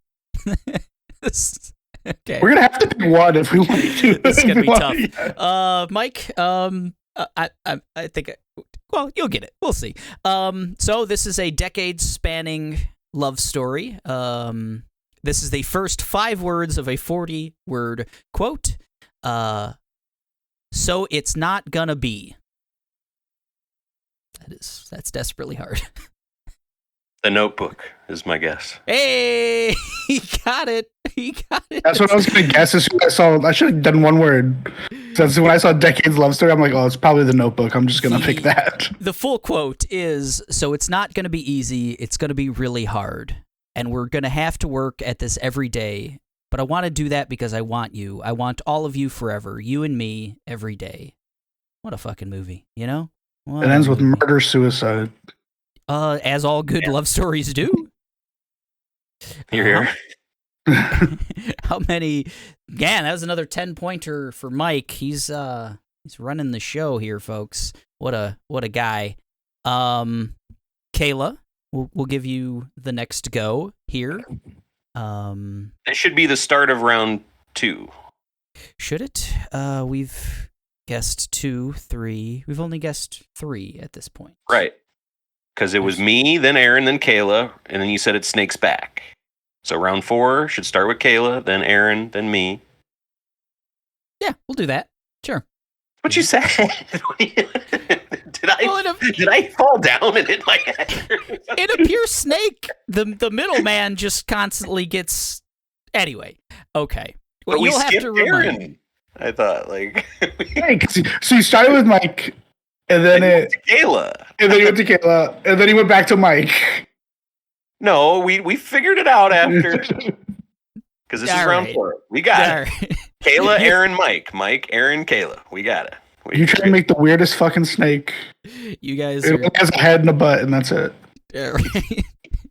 Speaker 1: Okay.
Speaker 4: We're gonna have to pick one if we want to do
Speaker 1: This is gonna be tough.
Speaker 4: Yeah.
Speaker 1: Mike, I think, well, you'll get it. We'll see. So this is a decades-spanning love story. This is the first 5 words of a 40-word quote. So it's not gonna be. That's desperately hard.
Speaker 3: The Notebook is my guess.
Speaker 1: Hey, he got it.
Speaker 4: That's what I was gonna guess as soon as I saw. I should have done one word. So when I saw Decades Love Story, I'm like, oh, it's probably The Notebook. I'm just gonna pick that.
Speaker 1: The full quote is, so it's not gonna be easy. It's gonna be really hard. And we're gonna have to work at this every day. But I want to do that because I want you. I want all of you forever. You and me every day. What a fucking movie, you know? What
Speaker 4: It ends with
Speaker 1: movie.
Speaker 4: murder suicide.
Speaker 1: As all good love stories do.
Speaker 3: You're here.
Speaker 1: How many? Man, that was another 10-pointer for Mike. He's running the show here, folks. What a guy. Kayla, we'll give you the next go here.
Speaker 3: It should be the start of round 2.
Speaker 1: Should it? We've guessed 2, 3. We've only guessed 3 at this point.
Speaker 3: Right. Because it was me, then Aaron, then Kayla, and then you said it snakes back. So round 4 should start with Kayla, then Aaron, then me.
Speaker 1: Yeah, we'll do that. Sure.
Speaker 3: What you said? Did I fall down and hit my head?
Speaker 1: In a pure snake, the middleman just constantly gets. Anyway, okay. Well,
Speaker 3: But we
Speaker 1: you'll have
Speaker 3: skipped
Speaker 1: to remind.
Speaker 3: Aaron. I thought like.
Speaker 4: Hey, so you started with Mike, and then
Speaker 3: Kayla.
Speaker 4: and then you went to Kayla, and then he went back to Mike.
Speaker 3: No, we figured it out after. Because this is
Speaker 1: All
Speaker 3: round
Speaker 1: right.
Speaker 3: 4. We got
Speaker 1: All
Speaker 3: it.
Speaker 1: right.
Speaker 3: Kayla, Aaron, Mike. Mike, Aaron, Kayla. We got it.
Speaker 4: You try to make the weirdest fucking snake.
Speaker 1: You guys
Speaker 4: It
Speaker 1: are.
Speaker 4: only has a head and a butt, and that's it.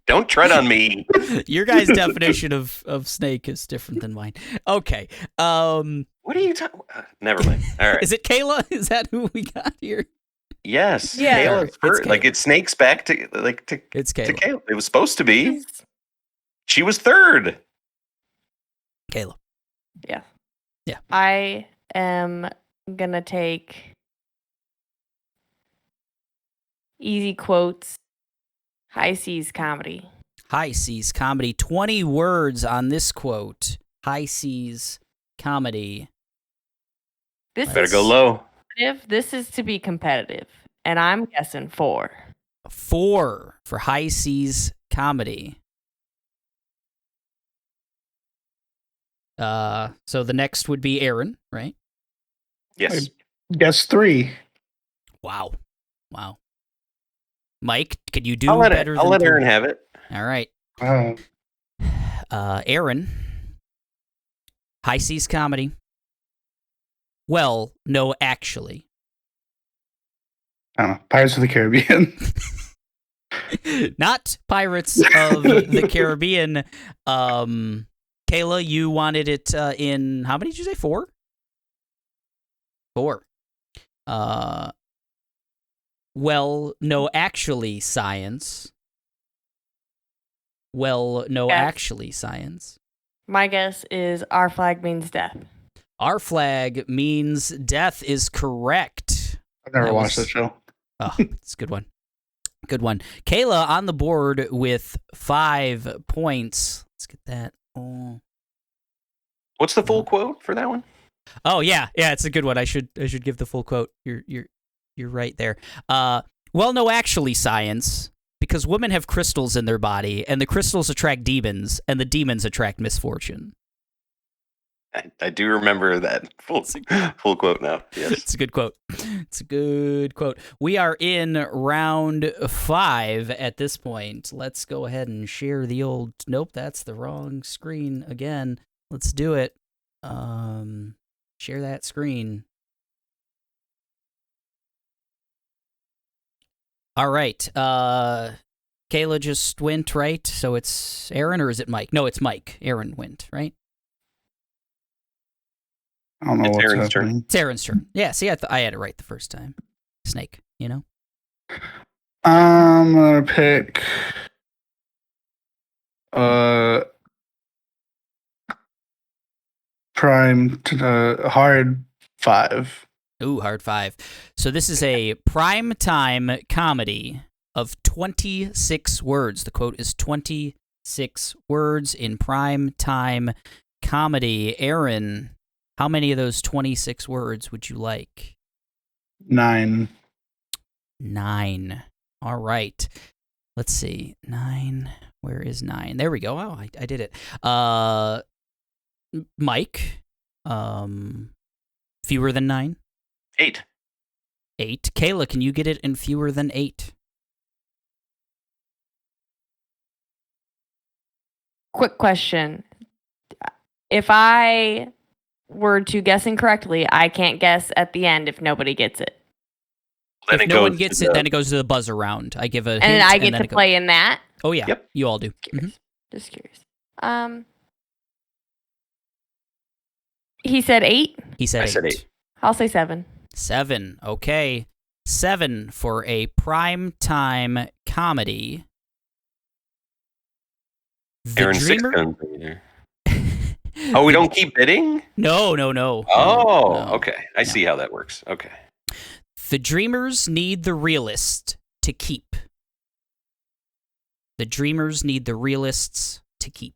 Speaker 3: Don't tread on me.
Speaker 1: Your guys' definition of snake is different than mine. Okay.
Speaker 3: What are you talking? Never mind. All right.
Speaker 1: Is it Kayla? Is that who we got here?
Speaker 3: Yes.
Speaker 2: Yeah.
Speaker 3: Kayla's
Speaker 1: It's
Speaker 3: first.
Speaker 1: Kayla.
Speaker 3: Like it snakes back to
Speaker 1: It's Kayla.
Speaker 3: to Kayla. It was supposed to be. She was third.
Speaker 1: Kayla.
Speaker 2: I am gonna take easy quotes. High seas comedy.
Speaker 1: High seas comedy. 20 words on this quote. High seas comedy.
Speaker 2: This
Speaker 3: Better
Speaker 2: is
Speaker 3: go low.
Speaker 2: This is to be competitive, and I'm guessing 4.
Speaker 1: 4 for high seas comedy. So the next would be Aaron, right?
Speaker 3: Yes.
Speaker 4: Guess 3.
Speaker 1: Wow. Mike, could you do
Speaker 3: I'll let
Speaker 1: better than
Speaker 3: Aaron
Speaker 1: 3?
Speaker 3: have it.
Speaker 1: All right.
Speaker 4: Wow.
Speaker 1: Aaron. High seas comedy. Well, no, actually.
Speaker 4: I don't know. Pirates of the Caribbean.
Speaker 1: Not Pirates of the Caribbean. Kayla, you wanted it in, how many did you say? 4? 4. Well, no, actually, science. Well, no,
Speaker 2: Yes.
Speaker 1: actually, science.
Speaker 2: My guess is our flag means death.
Speaker 1: Our flag means death is correct.
Speaker 4: I've never
Speaker 1: That
Speaker 4: watched
Speaker 1: was-
Speaker 4: that show.
Speaker 1: Oh, it's a good one. Good one. Kayla on the board with 5 points. Let's get that.
Speaker 3: What's the full quote for that one?
Speaker 1: Oh yeah, it's a good one. I should give the full quote. You're right there. Well, no, actually, science, because women have crystals in their body, and the crystals attract demons, and the demons attract misfortune.
Speaker 3: I do remember that full quote now. Yes.
Speaker 1: It's a good quote. It's a good quote. We are in round 5 at this point. Let's go ahead and share the old. Nope, that's the wrong screen again. Let's do it. Share that screen. All right. Kayla just went, right? So it's Aaron, or is it Mike? No, it's Mike. Aaron went, right?
Speaker 4: I don't know
Speaker 3: It's
Speaker 4: what's
Speaker 3: Aaron's turn.
Speaker 4: happening.
Speaker 1: It's Aaron's turn. Yeah, see, I had it right the first time. Snake, you know?
Speaker 4: I'm gonna pick hard 5.
Speaker 1: Ooh, hard 5. So this is a prime time comedy of 26 words. The quote is 26 words in prime time comedy. Aaron, how many of those 26 words would you like?
Speaker 4: 9.
Speaker 1: 9. All right. Let's see. 9. Where is 9? There we go. Oh, I did it. Mike, fewer than 9?
Speaker 3: 8.
Speaker 1: 8. Kayla, can you get it in fewer than 8?
Speaker 2: Quick question. If I were to guess incorrectly, I can't guess at the end if nobody gets it.
Speaker 3: Then
Speaker 1: If
Speaker 3: it
Speaker 1: no
Speaker 3: goes
Speaker 1: one gets
Speaker 3: to
Speaker 1: it,
Speaker 3: the-
Speaker 1: then it goes to the buzzer round. I give a hint,
Speaker 2: And I get
Speaker 1: then
Speaker 2: to
Speaker 1: it goes-
Speaker 2: play in that.
Speaker 1: Oh, yeah.
Speaker 3: Yep.
Speaker 1: You all do.
Speaker 2: Curious. Just curious. He said 8.
Speaker 1: He said
Speaker 3: I
Speaker 1: 8.
Speaker 3: said 8.
Speaker 2: I'll say 7.
Speaker 1: 7. Okay. 7 for a prime time comedy. The
Speaker 3: Aaron 6
Speaker 1: Dreamer?
Speaker 3: guns over there. Oh, we don't keep bidding?
Speaker 1: No.
Speaker 3: Oh,
Speaker 1: No.
Speaker 3: okay. I see how that works. Okay.
Speaker 1: The dreamers need the realist to keep. The dreamers need the realists to keep.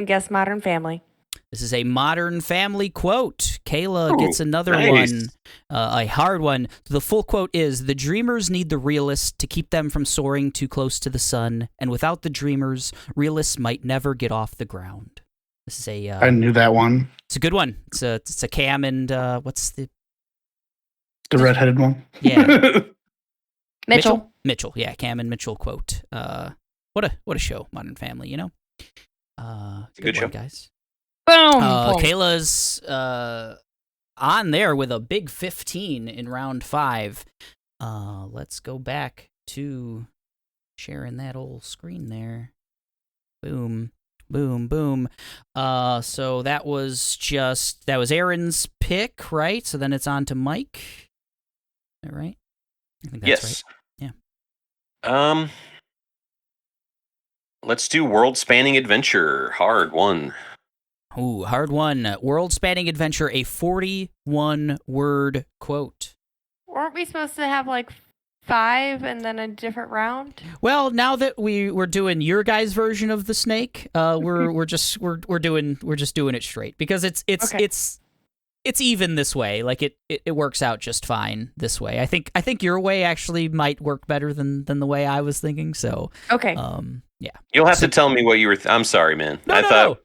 Speaker 2: Guess Modern Family.
Speaker 1: This is a Modern Family quote. Kayla gets another
Speaker 3: nice.
Speaker 1: one, a hard one. The full quote is, the dreamers need the realists to keep them from soaring too close to the sun, and without the dreamers, realists might never get off the ground. This is a
Speaker 4: I knew that one.
Speaker 1: it's a good one. It's a Cam and what's the
Speaker 4: The redheaded one.
Speaker 1: Yeah.
Speaker 2: Mitchell.
Speaker 1: Mitchell, yeah, Cam and Mitchell quote. What a show, Modern Family, you know.
Speaker 3: Good
Speaker 1: one,
Speaker 3: show.
Speaker 1: guys.
Speaker 2: Boom.
Speaker 1: Kayla's on there with a big 15 in round 5. Let's go back to sharing that old screen there. Boom, boom, boom. So that was Aaron's pick, right? So then it's on to Mike. Is that right? I think that's
Speaker 3: Yes.
Speaker 1: right. Yeah.
Speaker 3: Let's do world-spanning adventure. Hard one.
Speaker 1: Ooh, hard one. World-spanning adventure, a 41-word quote.
Speaker 2: Weren't we supposed to have like 5 and then a different round?
Speaker 1: Well, now that we're doing your guys' version of the snake, we're just doing it straight because it's even this way. Like it works out just fine this way. I think your way actually might work better than the way I was thinking. So
Speaker 2: Okay.
Speaker 1: yeah.
Speaker 3: You'll have to tell me what you were. I'm sorry, man.
Speaker 1: No.
Speaker 3: I don't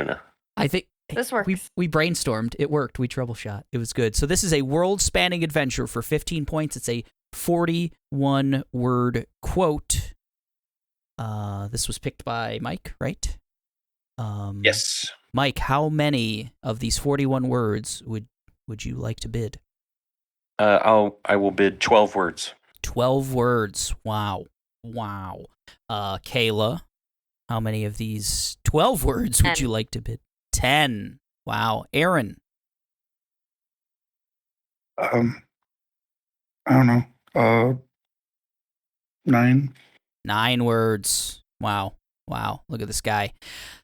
Speaker 3: know.
Speaker 1: I think
Speaker 2: This works.
Speaker 1: We brainstormed. It worked. We troubleshot. It was good. So this is a world-spanning adventure for 15 points. It's a 41-word quote. This was picked by Mike, right?
Speaker 3: Yes.
Speaker 1: Mike, how many of these 41 words would you like to bid?
Speaker 3: I will bid 12 words.
Speaker 1: 12 words. Wow. Kayla, how many of these 12 words would
Speaker 2: 10.
Speaker 1: you like to bid? 10. Wow. Aaron.
Speaker 4: I don't know. 9.
Speaker 1: 9 words. Wow. Look at this guy.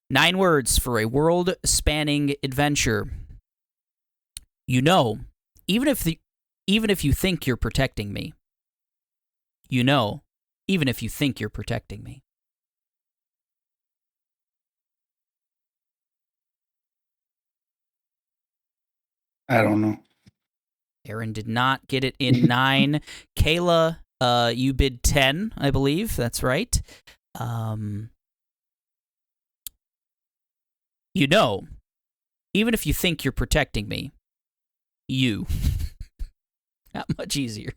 Speaker 1: 9 words for a world-spanning adventure. You know, even if you think you're protecting me. You know, even if you think you're protecting me.
Speaker 4: I don't know.
Speaker 1: Aaron did not get it in 9. Kayla, you bid 10, I believe. That's right. You know, even if you think you're protecting me, you. Not much easier.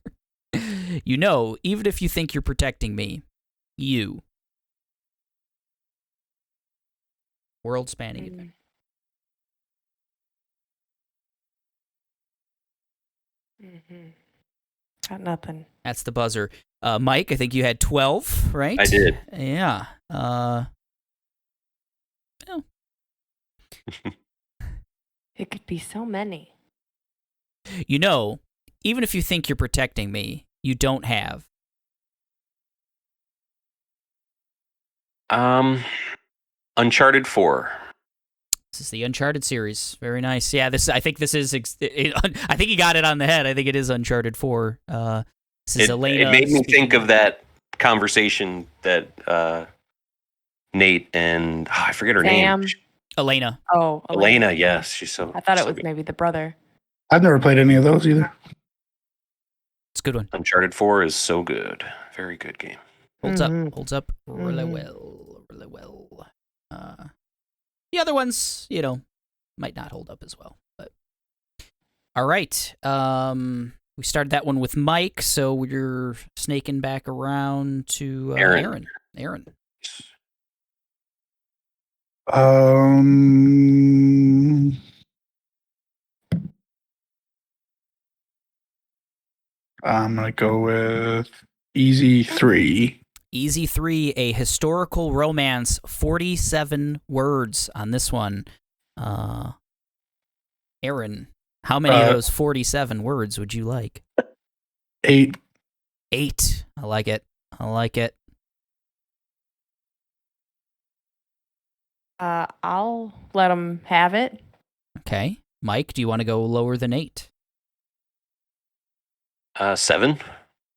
Speaker 1: You know, even if you think you're protecting me, you. World spanning adventure.
Speaker 2: Got nothing.
Speaker 1: That's the buzzer. Mike, I think you had 12, right?
Speaker 3: I did.
Speaker 1: Yeah.
Speaker 2: It could be so many.
Speaker 1: You know, even if you think you're protecting me, you don't have.
Speaker 3: Uncharted 4.
Speaker 1: This is the Uncharted series. Very nice. Yeah, I think this is. I think you got it on the head. I think it is Uncharted 4. This is Elena.
Speaker 3: It made me think of that conversation that Nate and I forget her
Speaker 2: Sam.
Speaker 3: name.
Speaker 1: Elena.
Speaker 2: Oh,
Speaker 3: Elena. Yes, she's so.
Speaker 2: I thought it
Speaker 3: so
Speaker 2: was
Speaker 3: good.
Speaker 2: maybe the brother.
Speaker 4: I've never played any of those either.
Speaker 1: It's a good one.
Speaker 3: Uncharted 4 is so good. Very good game.
Speaker 1: Holds
Speaker 2: Mhm.
Speaker 1: up. Holds up really
Speaker 2: Mhm.
Speaker 1: well. Really well. The other ones, might not hold up as well. But all right. We started that one with Mike, so we're snaking back around to
Speaker 3: Aaron.
Speaker 1: Aaron.
Speaker 4: I'm gonna go with easy 3.
Speaker 1: Easy 3, a historical romance, 47 words on this one. Aaron, how many of those 47 words would you like?
Speaker 4: 8.
Speaker 1: 8. I like it.
Speaker 2: I'll let him have it.
Speaker 1: Okay. Mike, do you want to go lower than 8?
Speaker 3: 7.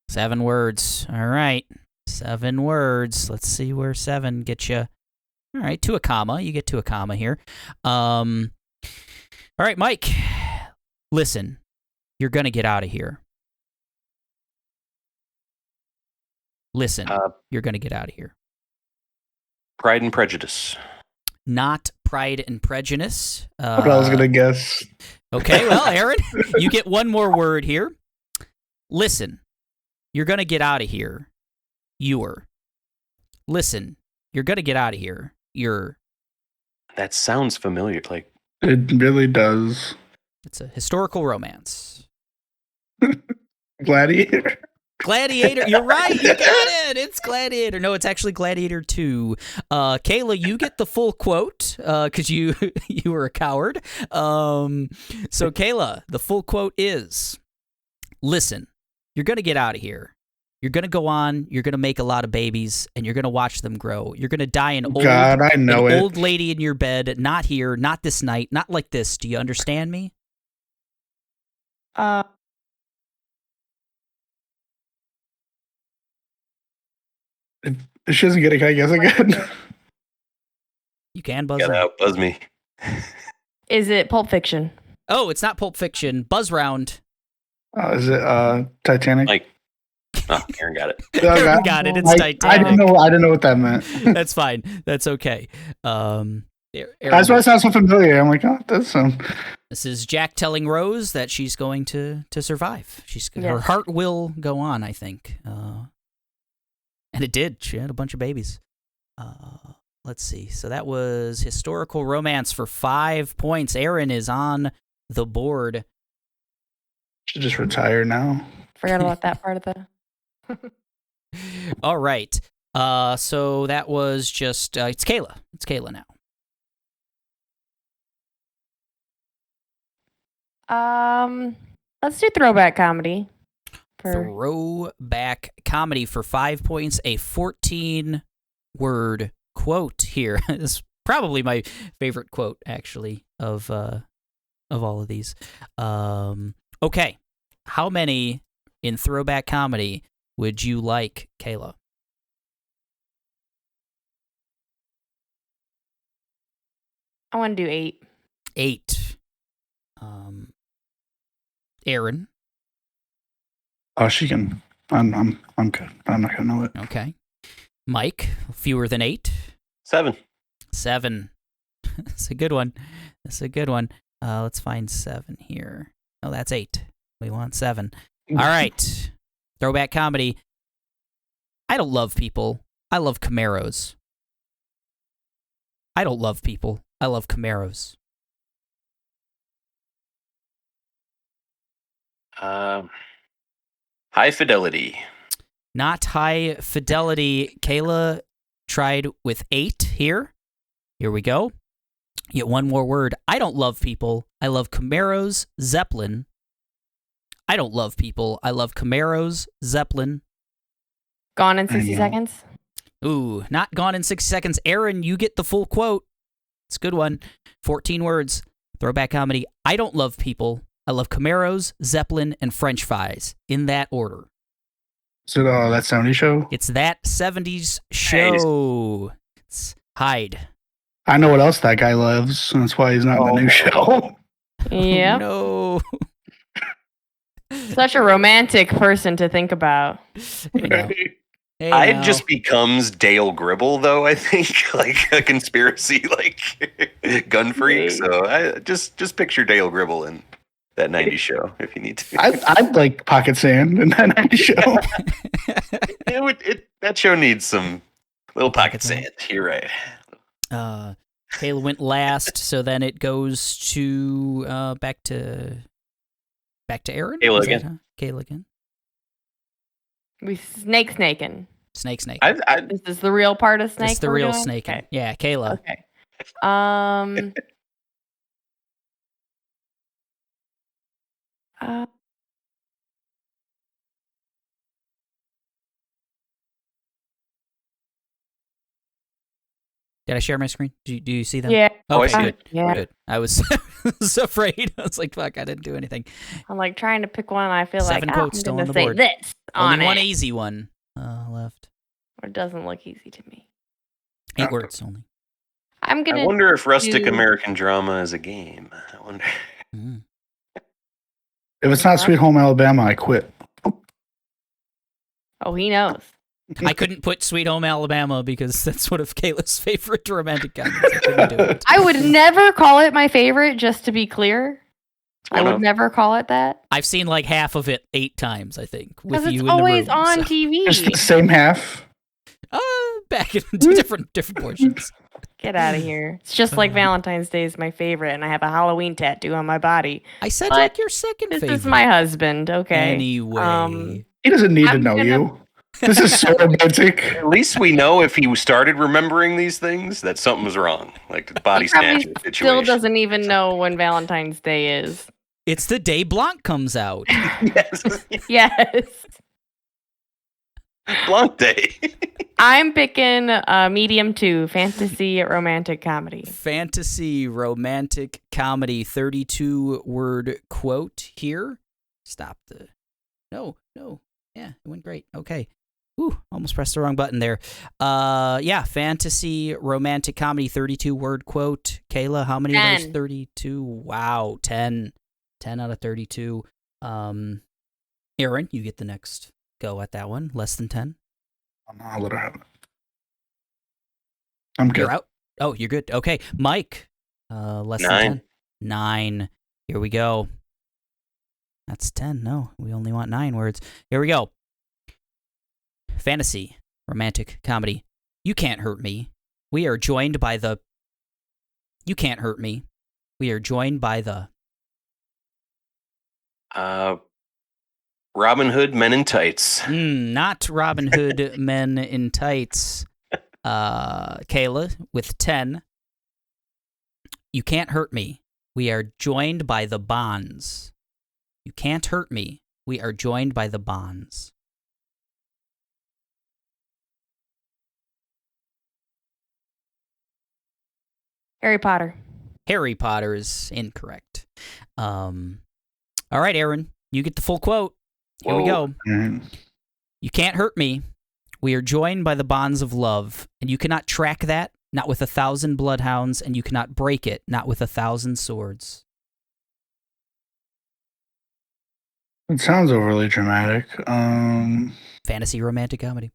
Speaker 1: 7 words. All right. 7 words. Let's see where 7 gets you. All right, to a comma. You get to a comma here. All right, Mike. Listen, you're going to get out of here. Listen, you're going to get out of here.
Speaker 3: Pride and Prejudice.
Speaker 1: Not Pride and Prejudice.
Speaker 4: What I was gonna guess.
Speaker 1: Okay, well, Aaron, you get one more word here. Listen, you're going to get out of here. Listen, you're going to get out of here.
Speaker 3: That sounds familiar. Like
Speaker 4: It really does.
Speaker 1: It's a historical romance.
Speaker 4: Gladiator.
Speaker 1: Gladiator, you're right. You got it. It's Gladiator. No, it's actually Gladiator 2. Kayla, you get the full quote because you were a coward. So Kayla, the full quote is: "Listen, you're gonna get out of here. You're gonna go on. You're gonna make a lot of babies, and you're gonna watch them grow. You're gonna die an
Speaker 4: God, I know it.
Speaker 1: old lady in your bed. Not here. Not this night. Not like this. Do you understand me?"
Speaker 4: If she doesn't get it, can I guess again?
Speaker 1: You can buzz
Speaker 3: gotta
Speaker 1: in.
Speaker 3: outbuzz me.
Speaker 2: Is it Pulp Fiction?
Speaker 1: Oh, it's not Pulp Fiction. Buzz round.
Speaker 4: Is it Titanic?
Speaker 3: Like, oh, Aaron got it.
Speaker 1: Aaron got it. It's Titanic.
Speaker 4: I didn't know what that meant.
Speaker 1: That's fine. That's okay. Aaron,
Speaker 4: That's why it sounds so familiar. I'm like, oh, that's
Speaker 1: this is Jack telling Rose that she's going to survive. Her
Speaker 2: Yes.
Speaker 1: heart will go on, I think. And it did. She had a bunch of babies. Let's see. So that was historical romance for 5 points. Aaron is on the board.
Speaker 4: should just retire now.
Speaker 2: Forgot about that part of the.
Speaker 1: All right. So that was just it's Kayla. It's Kayla now.
Speaker 2: Let's do throwback comedy.
Speaker 1: Throwback comedy for 5 points. A 14-word quote here. This is probably my favorite quote, actually, of all of these. Okay, how many in throwback comedy would you like, Kayla?
Speaker 2: I want to do 8.
Speaker 1: 8. Aaron.
Speaker 4: Oh, she can. I'm good. I'm not gonna know it.
Speaker 1: Okay. Mike. Fewer than 8.
Speaker 3: 7.
Speaker 1: 7. That's a good one. Let's find 7 here. Oh, that's 8. We want 7. All right. Throwback comedy. I don't love people. I love Camaros. I don't love people. I love Camaros.
Speaker 3: High fidelity.
Speaker 1: Not high fidelity. Kayla tried with 8 here. Here we go. Yet one more word. I don't love people. I love Camaros, Zeppelin. I don't love people. I love Camaros, Zeppelin.
Speaker 2: Gone in 60
Speaker 4: Yeah.
Speaker 2: seconds.
Speaker 1: Ooh, not Gone in 60 seconds. Aaron, you get the full quote. It's a good one. 14 words. Throwback comedy. I don't love people. I love Camaros, Zeppelin, and French fries. In that order.
Speaker 4: Is it that 70s show?
Speaker 1: It's that 70s show. It's Hyde.
Speaker 4: I know what else that guy loves, and that's why he's not in the new show.
Speaker 2: Yep.
Speaker 1: No.
Speaker 2: Such a romantic person to think about.
Speaker 1: Hey, now. Hey,
Speaker 3: It
Speaker 1: now.
Speaker 3: just becomes Dale Gribble, though. I think like a conspiracy, like gun freak. So I just picture Dale Gribble in that '90s show if you need to.
Speaker 4: I'd like Pocket Sand in that 90s show.
Speaker 3: That show needs some little pocket
Speaker 1: Sand.
Speaker 3: sand. You're right.
Speaker 1: Kayla went last, so then it goes to back to Aaron.
Speaker 3: Kayla
Speaker 1: Is that,
Speaker 3: again.
Speaker 1: Kayla again.
Speaker 2: We snaking.
Speaker 1: Snake.
Speaker 2: This is the real part of snake.
Speaker 1: It's the
Speaker 2: we're
Speaker 1: real
Speaker 2: doing?
Speaker 1: snake.
Speaker 2: Okay.
Speaker 1: Yeah, Kayla.
Speaker 2: Okay.
Speaker 1: Did I share my screen? Do you see them?
Speaker 2: Yeah.
Speaker 3: Oh, I
Speaker 1: Okay,
Speaker 3: see
Speaker 1: good.
Speaker 2: Yeah.
Speaker 1: Good. I was afraid. I was like, fuck, I didn't do anything.
Speaker 2: I'm like trying to pick one. And I feel
Speaker 1: 7
Speaker 2: like
Speaker 1: quotes
Speaker 2: I'm
Speaker 1: still
Speaker 2: gonna
Speaker 1: on the
Speaker 2: say
Speaker 1: board.
Speaker 2: this on
Speaker 1: Only one
Speaker 2: it.
Speaker 1: easy one left.
Speaker 2: Or it doesn't look easy to me.
Speaker 1: 8 words only.
Speaker 2: I'm gonna.
Speaker 3: I wonder if rustic
Speaker 2: do-
Speaker 3: American drama is a game. I wonder.
Speaker 1: Mm.
Speaker 4: If it's not Sweet Home Alabama, I quit.
Speaker 2: Oh, he knows.
Speaker 1: I couldn't put Sweet Home Alabama because that's one of Kayla's favorite romantic comedies. I couldn't do it.
Speaker 2: I would never call it my favorite. Just to be clear, I would never call it that
Speaker 1: I've seen like half of it 8 times, I think, with
Speaker 2: because
Speaker 1: you
Speaker 2: it's
Speaker 1: in the
Speaker 2: always
Speaker 1: room.
Speaker 2: on
Speaker 1: so-
Speaker 2: TV.
Speaker 4: Just the same half.
Speaker 1: Back in different portions.
Speaker 2: Get out of here. It's just like Valentine's Day is my favorite, and I have a Halloween tattoo on my body.
Speaker 1: I said
Speaker 2: But
Speaker 1: like your second
Speaker 2: This
Speaker 1: favorite.
Speaker 2: is my husband, okay?
Speaker 1: Anyway.
Speaker 4: He doesn't need to
Speaker 2: I'm
Speaker 4: know
Speaker 2: gonna-
Speaker 4: you. This is so romantic.
Speaker 3: At least we know if he started remembering these things that something's wrong, like the body
Speaker 2: He probably
Speaker 3: snatcher situation.
Speaker 2: still doesn't even know when Valentine's Day is.
Speaker 1: It's the day Blanc comes out.
Speaker 3: Yes,
Speaker 2: Yes.
Speaker 3: Blanc Day.
Speaker 2: I'm picking medium 2, fantasy romantic comedy.
Speaker 1: Fantasy romantic comedy, 32-word quote here. Stop the... No. Yeah, it went great. Okay. Ooh, almost pressed the wrong button there. Yeah, fantasy romantic comedy, 32-word quote. Kayla, how many of
Speaker 2: 10.
Speaker 1: those 32? Wow, 10. 10 out of 32. Aaron, you get the next go at that one. Less than 10.
Speaker 4: I'll let her have it. I'm good.
Speaker 1: You're out? Oh, you're good. Okay. Mike, less
Speaker 3: 9.
Speaker 1: than 10. 9. Here we go. That's 10. No, we only want 9 words. Here we go. Fantasy, romantic comedy. You can't hurt me. We are joined by the... You can't hurt me. We are joined by the...
Speaker 3: Robin Hood Men in Tights.
Speaker 1: Not Robin Hood Men in Tights. Kayla with 10. You can't hurt me. We are joined by the bonds. You can't hurt me. We are joined by the bonds.
Speaker 2: Harry Potter.
Speaker 1: Harry Potter is incorrect. All right, Aaron, you get the full quote. Here we go.
Speaker 4: Mhm.
Speaker 1: You can't hurt me. We are joined by the bonds of love, and you cannot track that, not with 1,000 bloodhounds, and you cannot break it, not with 1,000 swords.
Speaker 4: It sounds overly dramatic.
Speaker 1: Fantasy romantic comedy.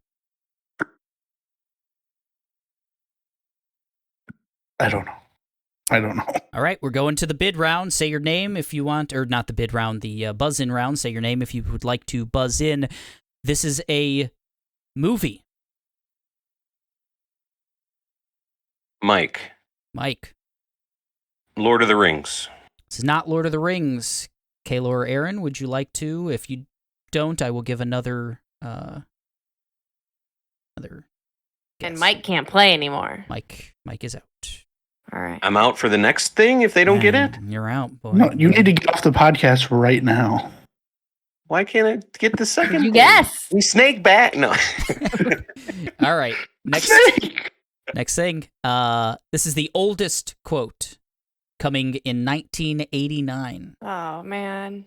Speaker 4: I don't know.
Speaker 1: All right, we're going to the bid round. Say your name if you want, or not the bid round, the buzz-in round. Say your name if you would like to buzz in. This is a movie.
Speaker 3: Mike. Lord of the Rings.
Speaker 1: This is not Lord of the Rings. Kayla or Aaron, would you like to? If you don't, I will give another guess.
Speaker 2: And Mike can't play anymore.
Speaker 1: Mike is out.
Speaker 2: All right.
Speaker 3: I'm out for the next thing if they don't get it.
Speaker 1: You're out, boy.
Speaker 4: No, you need to get off the podcast right now.
Speaker 3: Why can't I get the second
Speaker 2: You
Speaker 3: thing?
Speaker 2: guess.
Speaker 3: We snake back. No.
Speaker 1: All right. Next thing. This is the oldest quote, coming in 1989.
Speaker 2: Oh, man.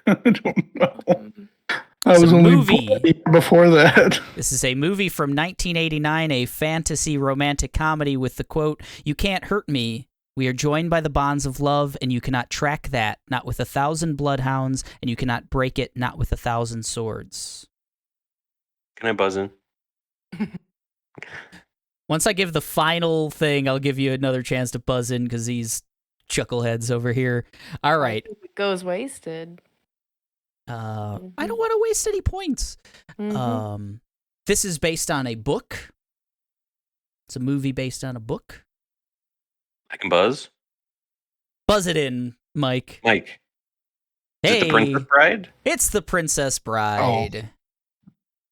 Speaker 4: I don't know. I
Speaker 1: It's
Speaker 4: was
Speaker 1: a
Speaker 4: only
Speaker 1: movie.
Speaker 4: born a year before that.
Speaker 1: This is a movie from 1989, a fantasy romantic comedy with the quote, "You can't hurt me. We are joined by the bonds of love, and you cannot track that, not with 1,000 bloodhounds, and you cannot break it, not with 1,000 swords."
Speaker 3: Can I buzz in?
Speaker 1: Once I give the final thing, I'll give you another chance to buzz in because these chuckleheads over here. All right.
Speaker 2: It goes wasted.
Speaker 1: I don't want to waste any points.
Speaker 2: Mhm.
Speaker 1: This is based on a book. It's a movie based on a book.
Speaker 3: I can buzz.
Speaker 1: Buzz it in, Mike.
Speaker 3: Mike.
Speaker 1: Hey,
Speaker 3: Is it the Princess Bride?
Speaker 1: it's the Princess Bride.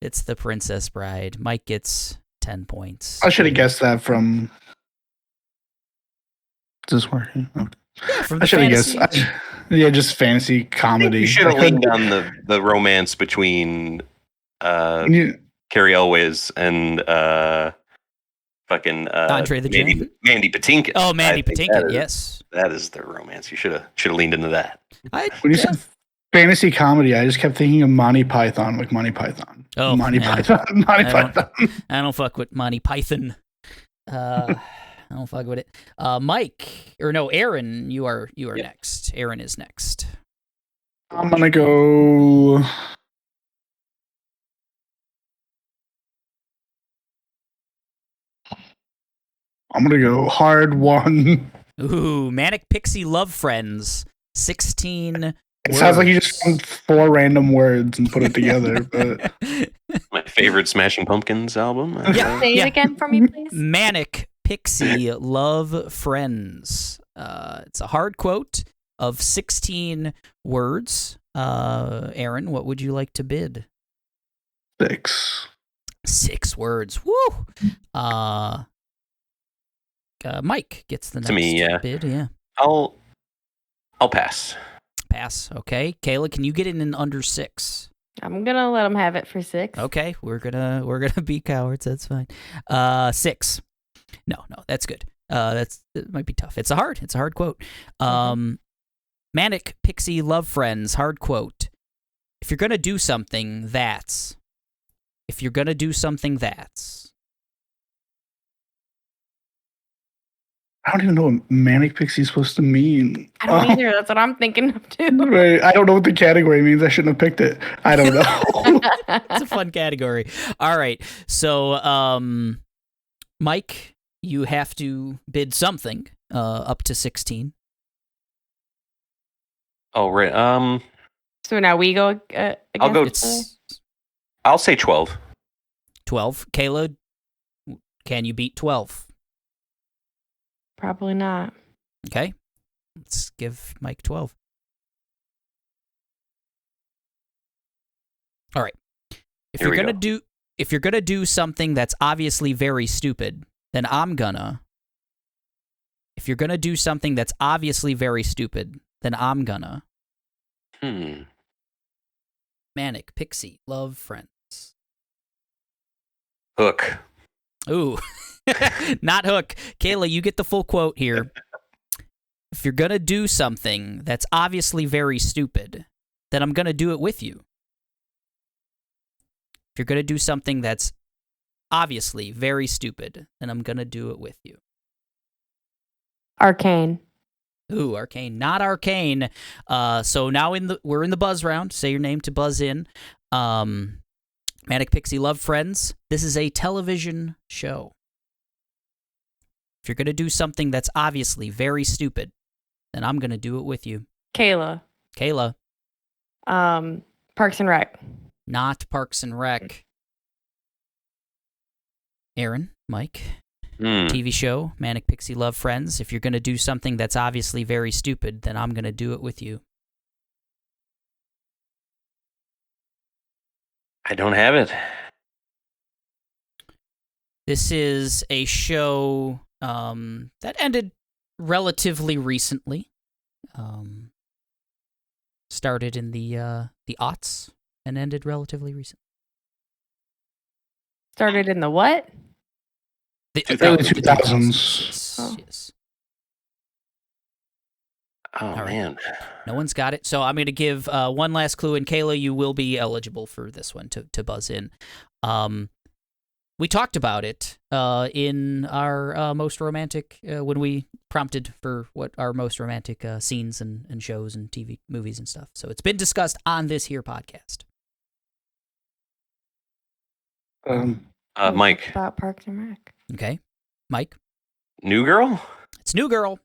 Speaker 1: It's the Princess Bride. Mike gets 10 points.
Speaker 4: I should have guessed that from. Is this working? Okay.
Speaker 1: Yeah, from
Speaker 4: I
Speaker 1: the
Speaker 4: should have
Speaker 1: fantasy.
Speaker 4: guessed. Yeah, just fantasy comedy.
Speaker 3: You should have leaned on the romance between
Speaker 4: Yeah.
Speaker 3: Carrie Elwes and fucking
Speaker 1: Andre the Giant?
Speaker 3: Mandy Patinkin.
Speaker 1: Oh, Mandy
Speaker 3: I think
Speaker 1: Patinkin, yes.
Speaker 3: That is the romance. You should have leaned into that.
Speaker 4: When you said fantasy comedy, I just kept thinking of Monty Python, like Monty Python.
Speaker 1: Oh,
Speaker 4: Monty
Speaker 1: yeah.
Speaker 4: Python. Monty
Speaker 1: I don't-
Speaker 4: Python.
Speaker 1: I don't fuck with Monty Python. I don't fuck with it. Mike, or no, Aaron, you are next. Aaron is next.
Speaker 4: I'm gonna go. Hard one.
Speaker 1: Ooh, Manic Pixie Love Friends. 16
Speaker 4: It sounds like you
Speaker 1: words.
Speaker 4: just found 4 random words and put it together. But
Speaker 3: My favorite Smashing Pumpkins album.
Speaker 2: Say it again for me, please.
Speaker 1: Manic Pixie Love Friends. It's a hard quote of 16 words. Aaron, what would you like to bid?
Speaker 4: 6.
Speaker 1: 6 words. Woo! Mike gets the next bid. Yeah.
Speaker 3: I'll pass.
Speaker 1: Pass. Okay. Kayla, can you get it in under 6?
Speaker 2: I'm gonna let him have it for 6.
Speaker 1: Okay, we're gonna be cowards. That's fine. 6. No, that's good. It might be tough. It's a hard quote. Manic Pixie Love Friends, hard quote. If you're gonna do something, that's. If you're gonna do something, that's.
Speaker 4: I don't even know what Manic Pixie is supposed to mean.
Speaker 2: I don't either. That's what I'm thinking of too.
Speaker 4: Right. I don't know what the category means. I shouldn't have picked it. I don't know.
Speaker 1: It's a fun category. All right. So, Mike, you have to bid something up to 16.
Speaker 3: Oh, right.
Speaker 2: So now we go.
Speaker 3: I'll go. I'll say 12.
Speaker 1: 12. Kayla, can you beat 12?
Speaker 2: Probably not.
Speaker 1: Okay. Let's give Mike 12. All right. If you're gonna do something that's obviously very stupid, then I'm gonna. If you're gonna do something that's obviously very stupid, then I'm gonna. Manic Pixie Love Friends.
Speaker 3: Hook.
Speaker 1: Ooh. Not Hook. Kayla, you get the full quote here. If you're going to do something that's obviously very stupid, then I'm going to do it with you. If you're going to do something that's obviously very stupid, then I'm going to do it with you.
Speaker 2: Arcane.
Speaker 1: Ooh, Arcane. Not Arcane. So now we're in the buzz round. Say your name to buzz in. Manic Pixie Love Friends. This is a television show. If you're going to do something that's obviously very stupid, then I'm going to do it with you.
Speaker 2: Kayla.
Speaker 1: Parks
Speaker 2: and Rec.
Speaker 1: Not Parks and Rec. Aaron, Mike. TV show, Manic Pixie Love Friends. If you're going to do something that's obviously very stupid, then I'm going to do it with you.
Speaker 3: I don't have it.
Speaker 1: This is a show that ended relatively recently. Started in the aughts and ended relatively recently.
Speaker 2: Started in the what?
Speaker 1: The
Speaker 4: early 2000s.
Speaker 1: Yes.
Speaker 3: Oh,
Speaker 1: All right.
Speaker 3: man.
Speaker 1: No one's got it. So I'm going to give one last clue, and Kayla, you will be eligible for this one to buzz in. We talked about it in our most romantic, when we prompted for what our most romantic scenes and shows and TV movies and stuff. So it's been discussed on this here podcast.
Speaker 3: Mike.
Speaker 2: About Parks and Rec.
Speaker 1: Okay. Mike?
Speaker 3: New Girl?
Speaker 1: It's New Girl.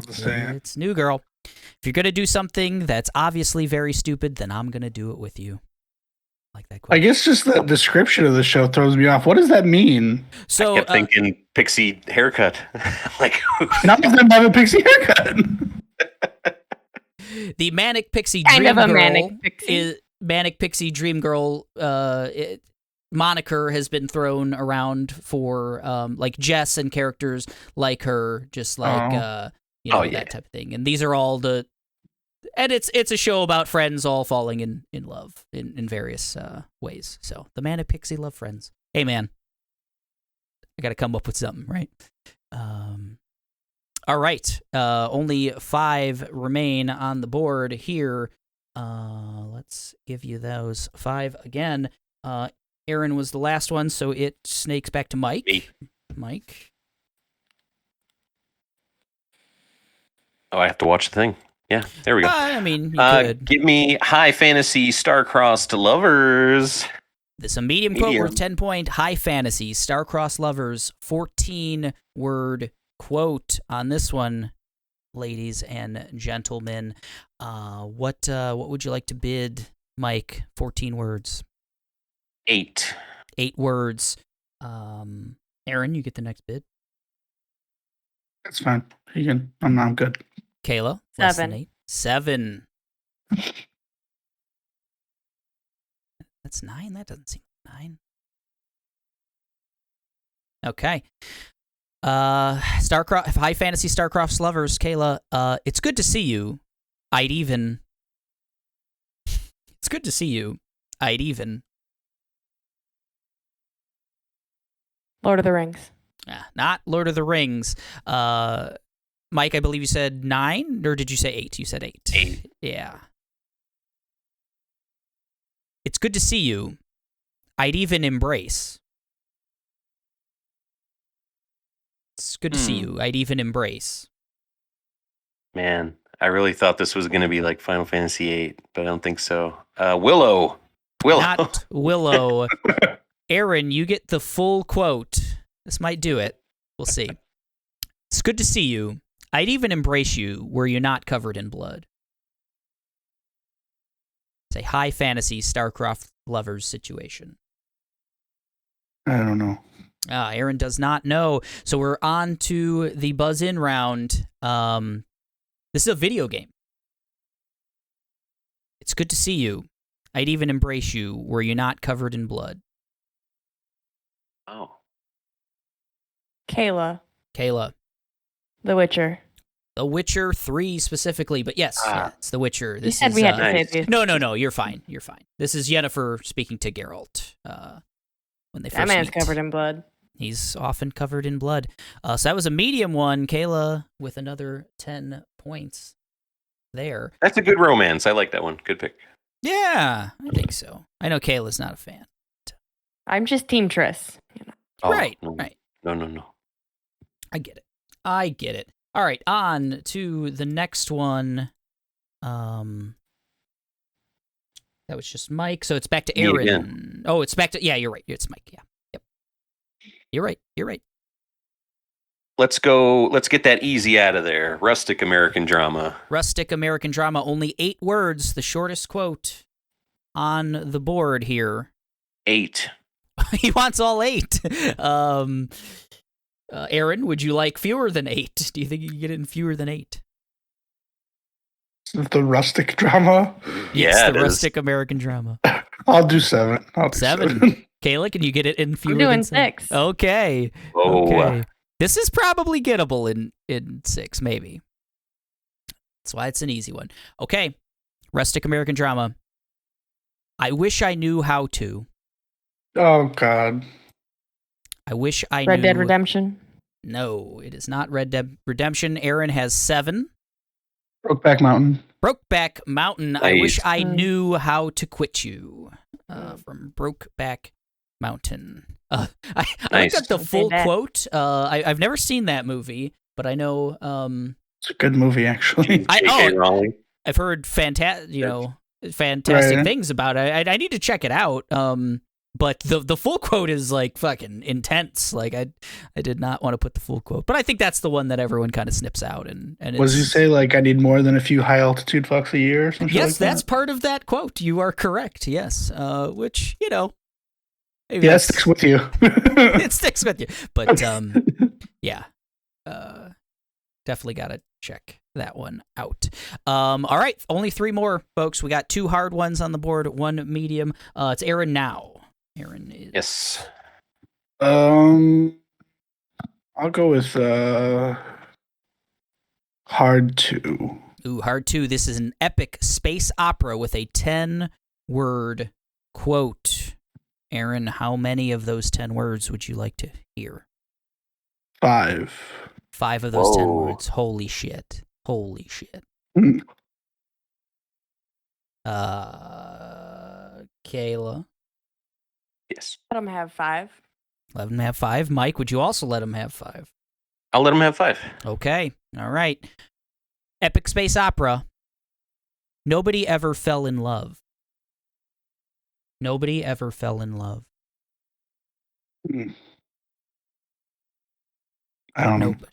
Speaker 4: Say it.
Speaker 1: It's New Girl. If you're going to do something that's obviously very stupid, then I'm going to do it with you. Like that quote.
Speaker 4: I guess just the description of the show throws me off. What does that mean?
Speaker 1: So
Speaker 3: I kept thinking pixie haircut. Like,
Speaker 4: None of them have a pixie haircut.
Speaker 1: the Manic Pixie
Speaker 2: Kind
Speaker 1: Dream
Speaker 2: of a
Speaker 1: Girl
Speaker 2: Manic Pixie.
Speaker 1: is Manic Pixie Dream Girl. Moniker has been thrown around for like Jess and characters like her, just like that type of thing. And these are all and it's a show about friends all falling in love in various ways. So the Manic Pixie Love Friends. Hey man, I got to come up with something, right? All right. Only 5 remain on the board here. Let's give you those 5 again. Aaron was the last one, so it snakes back to Mike.
Speaker 3: Me.
Speaker 1: Mike.
Speaker 3: Oh, I have to watch the thing. Yeah, there we go.
Speaker 1: I mean, you could.
Speaker 3: Give me high fantasy star-crossed lovers.
Speaker 1: This is a medium quote worth 10 point. High fantasy star-crossed lovers. 14-word quote on this one, ladies and gentlemen. What would you like to bid, Mike? 14 words.
Speaker 3: 8.
Speaker 1: 8 words. Aaron, you get the next bid.
Speaker 4: That's fine. You can. I'm good.
Speaker 1: Kayla, less than
Speaker 2: 7.
Speaker 1: 8. 7. That's 9. That doesn't seem like 9. Okay. Starcraft, high fantasy Starcraft's lovers, Kayla. It's good to see you. I'd even. It's good to see you. I'd even.
Speaker 2: Lord of the Rings.
Speaker 1: Not Lord of the Rings. Mike, I believe you said 9, or did you say 8? You said 8.
Speaker 3: 8.
Speaker 1: Yeah. It's good to see you. I'd even embrace. It's good to see you. I'd even embrace.
Speaker 3: Man, I really thought this was going to be like Final Fantasy VIII, but I don't think so. Willow.
Speaker 1: Not Willow. Aaron, you get the full quote. This might do it. We'll see. It's good to see you. I'd even embrace you were you not covered in blood. It's a high fantasy StarCraft lovers situation.
Speaker 4: I don't know.
Speaker 1: Aaron does not know. So we're on to the buzz-in round. This is a video game. It's good to see you. I'd even embrace you were you not covered in blood.
Speaker 3: Oh.
Speaker 2: Kayla.
Speaker 1: Kayla.
Speaker 2: The Witcher.
Speaker 1: The Witcher 3 specifically, but yes, yeah, it's The Witcher.
Speaker 2: You said we had to say
Speaker 3: nice.
Speaker 2: these.
Speaker 1: No, you're fine. You're fine. This is Yennefer speaking to Geralt when they first
Speaker 2: That man's
Speaker 1: meet.
Speaker 2: covered in blood.
Speaker 1: He's often covered in blood. So that was a medium one. Kayla with another 10 points there.
Speaker 3: That's a good romance. I like that one. Good pick.
Speaker 1: Yeah, I think so. I know Kayla's not a fan.
Speaker 2: I'm just Team Triss.
Speaker 3: Oh,
Speaker 1: right,
Speaker 3: no.
Speaker 1: right.
Speaker 3: No.
Speaker 1: I get it. All right, on to the next one. That was just Mike, so it's back to
Speaker 3: Me
Speaker 1: Aaron.
Speaker 3: again.
Speaker 1: Oh, it's back to you're right. It's Mike. Yeah. Yep. You're right.
Speaker 3: Let's go. Let's get that easy out of there. Rustic American drama.
Speaker 1: Rustic American drama, only 8 words, the shortest quote on the board here.
Speaker 3: 8.
Speaker 1: He wants all 8. Aaron, would you like fewer than 8? Do you think you can get it in fewer than 8?
Speaker 4: The rustic drama.
Speaker 1: Yes,
Speaker 3: Yeah,
Speaker 1: the
Speaker 3: it is.
Speaker 1: rustic American drama.
Speaker 4: I'll do 7.
Speaker 1: 7. Kayla, can you get it in fewer
Speaker 2: I'm doing
Speaker 1: than 7?
Speaker 2: 6.
Speaker 1: Okay.
Speaker 3: Oh,
Speaker 1: Okay. This is probably gettable in 6, maybe. That's why it's an easy one. Okay. Rustic American drama. I wish I knew how to.
Speaker 4: Oh God.
Speaker 1: I wish I knew.
Speaker 2: Red Dead Redemption.
Speaker 1: No, it is not Red Dead Redemption. Aaron has 7.
Speaker 4: Brokeback Mountain.
Speaker 1: Brokeback Mountain. I
Speaker 3: Nice.
Speaker 1: wish I knew how to quit you. From Brokeback Mountain. I
Speaker 3: Nice.
Speaker 1: looked up the
Speaker 2: Don't say
Speaker 1: full
Speaker 2: that.
Speaker 1: quote. I've never seen that movie, but I know.
Speaker 4: It's a good movie, actually.
Speaker 3: J.K. Rowling.
Speaker 1: I've heard fantastic
Speaker 4: Right.
Speaker 1: things about it. I need to check it out. But the full quote is like fucking intense. Like I did not want to put the full quote, but I think that's the one that everyone kind of snips out. And
Speaker 4: Was you
Speaker 1: it's,
Speaker 4: say like I need more than a few high altitude fucks a year or something?
Speaker 1: yes,
Speaker 4: like
Speaker 1: that's
Speaker 4: that?
Speaker 1: part of that quote. You are correct. Yes. Which maybe
Speaker 4: Yeah, it
Speaker 1: that's-
Speaker 4: sticks with you.
Speaker 1: it sticks with you. But yeah, definitely got to check that one out. All right, only 3 more, folks. We got 2 hard ones on the board, 1 medium. It's Aaron now. Aaron is
Speaker 3: Yes.
Speaker 4: I'll go with hard 2.
Speaker 1: Ooh, hard 2. This is an epic space opera with a 10-word quote. Aaron, how many of those 10 words would you like to hear?
Speaker 4: 5.
Speaker 1: 5 of those 10
Speaker 3: Whoa.
Speaker 1: words. Holy shit. Holy shit.
Speaker 4: Mm.
Speaker 1: Kayla.
Speaker 3: Yes.
Speaker 2: Let him have 5.
Speaker 1: Let him have 5. Mike, would you also let him have 5?
Speaker 3: I'll let him have 5.
Speaker 1: Okay. All right. Epic space opera. Nobody ever fell in love. Nobody ever fell in love.
Speaker 4: I don't know.
Speaker 1: Nobody.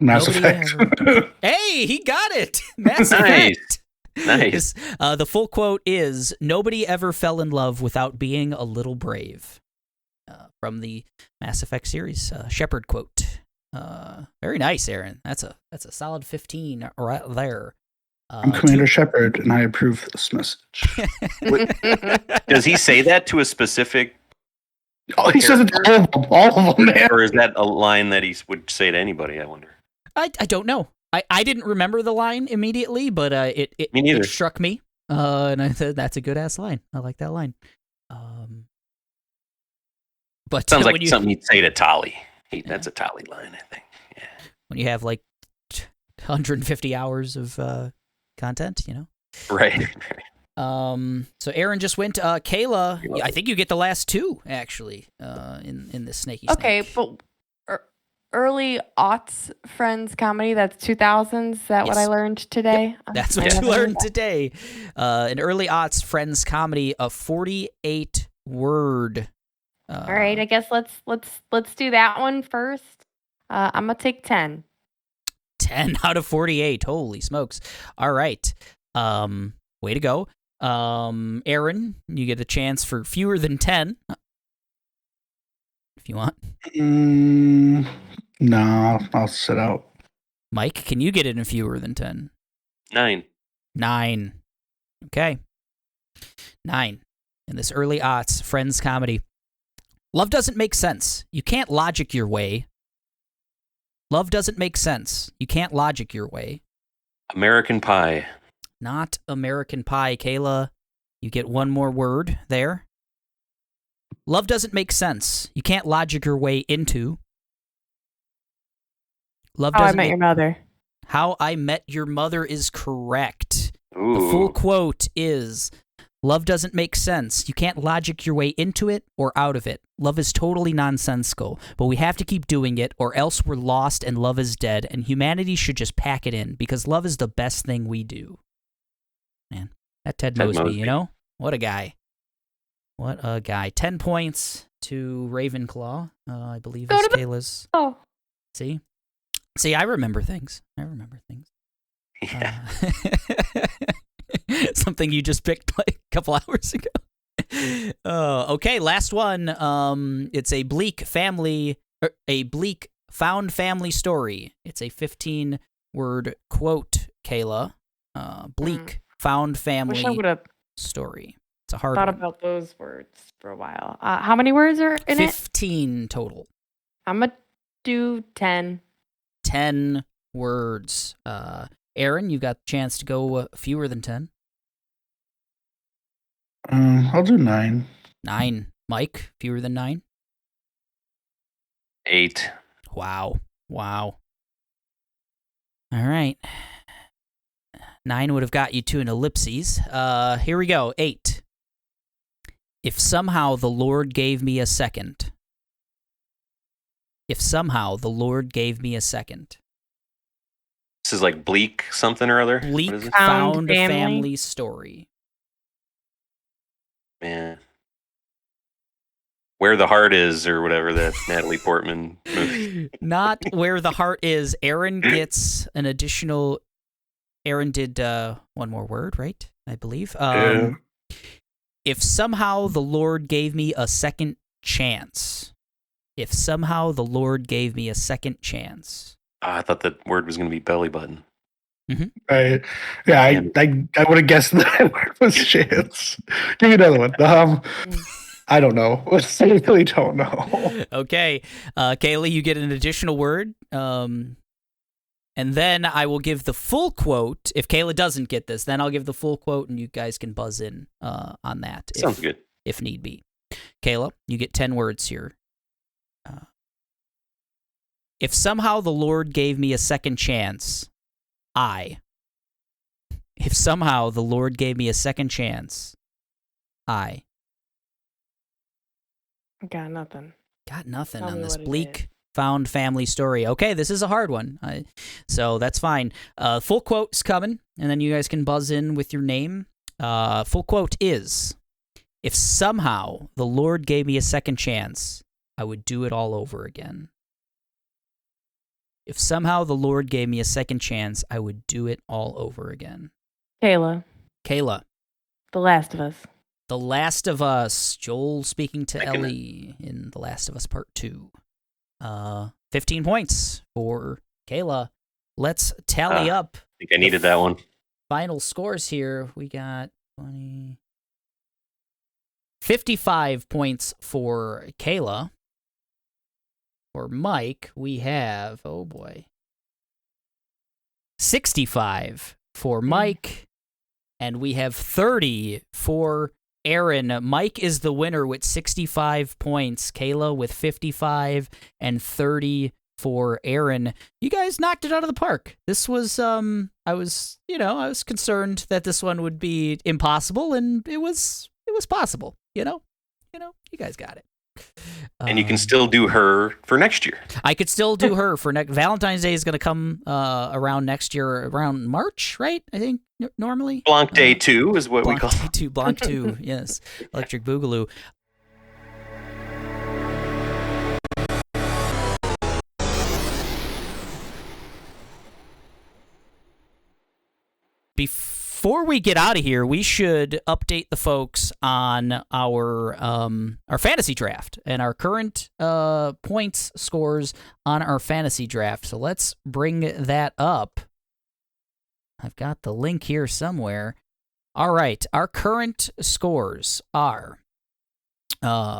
Speaker 4: Mass
Speaker 1: Nobody
Speaker 4: Effect.
Speaker 1: Hey, he got it. Mass
Speaker 3: Nice.
Speaker 1: Effect.
Speaker 3: Nice.
Speaker 1: The full quote is, nobody ever fell in love without being a little brave. from the Mass Effect series. Shepard quote. Very nice, Aaron. That's a solid 15 right there.
Speaker 4: I'm Commander Shepard, and I approve this message.
Speaker 3: Does he say that to a specific?
Speaker 4: Oh, he says it to all of them, man.
Speaker 3: Or is that a line that he would say to anybody? I wonder.
Speaker 1: I don't know. I didn't remember the line immediately, but it struck me, and I said that's a good ass line. I like that line. But
Speaker 3: sounds like something you'd say to Tali. That's a Tali line, I think. Yeah.
Speaker 1: When you have like 150 hours of content,
Speaker 3: Right.
Speaker 1: So Aaron just went. Kayla, I think you get the last two actually. In this snaky.
Speaker 2: Okay,
Speaker 1: snake.
Speaker 2: but early aughts Friends comedy. That's 2000s. Is that what I learned today?
Speaker 1: That's what you learned today. An early aughts Friends comedy, a 48 word.
Speaker 2: All right, I guess let's do that one first. I'm gonna take 10.
Speaker 1: 10 out of 48. Holy smokes! All right, way to go, Aaron. You get a chance for fewer than 10, if you want.
Speaker 4: No, I'll sit out.
Speaker 1: Mike, can you get it in fewer than 10?
Speaker 3: 9.
Speaker 1: 9. Okay. 9. In this early aughts Friends comedy. Love doesn't make sense. You can't logic your way. Love doesn't make sense. You can't logic your way.
Speaker 3: American Pie.
Speaker 1: Not American Pie, Kayla. You get one more word there. Love doesn't make sense. You can't logic your way into. Love
Speaker 2: How I
Speaker 1: doesn't
Speaker 2: Met Your Mother.
Speaker 1: How I Met Your Mother is correct.
Speaker 3: Ooh.
Speaker 1: The full quote is, love doesn't make sense. You can't logic your way into it or out of it. Love is totally nonsensical, but we have to keep doing it or else we're lost and love is dead, and humanity should just pack it in because love is the best thing we do. Man, that Ted Mosby, What a guy. What a guy. 10 points to Ravenclaw, I believe is Kayla's.
Speaker 2: Oh.
Speaker 1: See, I remember things.
Speaker 3: Yeah.
Speaker 1: Something you just picked like a couple hours ago. Okay, last one. It's a bleak found family story. It's a 15-word quote, Kayla. Bleak found family
Speaker 2: Wish I would have
Speaker 1: story. It's a hard
Speaker 2: thought
Speaker 1: one.
Speaker 2: about those words for a while. How many words are in
Speaker 1: 15 total.
Speaker 2: I'm gonna do 10.
Speaker 1: 10 words. Aaron, you got the chance to go fewer than 10.
Speaker 4: I'll do 9.
Speaker 1: 9. Mike, fewer than 9.
Speaker 3: 8.
Speaker 1: Wow. All right. 9 would have got you to an ellipses. Here we go. 8. If somehow the Lord gave me a second. If somehow the Lord gave me a second.
Speaker 3: This is like bleak something or other.
Speaker 1: Bleak
Speaker 3: What is it?
Speaker 1: found
Speaker 2: family?
Speaker 1: family story.
Speaker 3: Man. Where the Heart Is or whatever that Natalie Portman movie.
Speaker 1: Not Where the Heart Is. Aaron gets an additional. Aaron did one more word, right? I believe.
Speaker 4: Yeah.
Speaker 1: If somehow the Lord gave me a second chance. If somehow the Lord gave me a second chance.
Speaker 3: I thought that word was going to be belly button.
Speaker 4: I would have guessed that word was chance. Give me another one. I don't know. I really don't know.
Speaker 1: Okay. Kayla, you get an additional word. And then I will give the full quote. If Kayla doesn't get this, then I'll give the full quote and you guys can buzz in on that.
Speaker 3: Sounds good.
Speaker 1: If need be. Kayla, you get 10 words here. If somehow the Lord gave me a second chance, If somehow the Lord gave me a second chance, I.
Speaker 2: Got nothing.
Speaker 1: Got nothing
Speaker 2: Tell
Speaker 1: on
Speaker 2: me
Speaker 1: this
Speaker 2: what it
Speaker 1: bleak found family story. Okay, this is a hard one, so that's fine. Full quote's coming, and then you guys can buzz in with your name. Full quote is, if somehow the Lord gave me a second chance, I would do it all over again. If somehow the Lord gave me a second chance, I would do it all over again.
Speaker 2: Kayla.
Speaker 1: Kayla.
Speaker 2: The Last of Us.
Speaker 1: The Last of Us. Joel speaking to Ellie in The Last of Us Part 2. 15 points for Kayla. Let's tally up.
Speaker 3: I think I needed that one.
Speaker 1: Final scores here. We got 55 points for Kayla. For Mike, we have, 65 for Mike. And we have 30 for Aaron. Mike is the winner with 65 points. Kayla with 55 and 30 for Aaron. You guys knocked it out of the park. This was, I was concerned that this one would be impossible, and it was possible. You guys got it.
Speaker 3: And you can still do her for next year.
Speaker 1: I could still do her for next. Valentine's Day is going to come around next year, around March, right? I think normally.
Speaker 3: Blanc Day 2 is what
Speaker 1: Blanc
Speaker 3: we call
Speaker 1: Day 2, Blanc 2, yes. Electric Boogaloo. Before we get out of here, we should update the folks on our fantasy draft and our current points scores on our fantasy draft. So let's bring that up. I've got the link here somewhere. All right, our current scores are the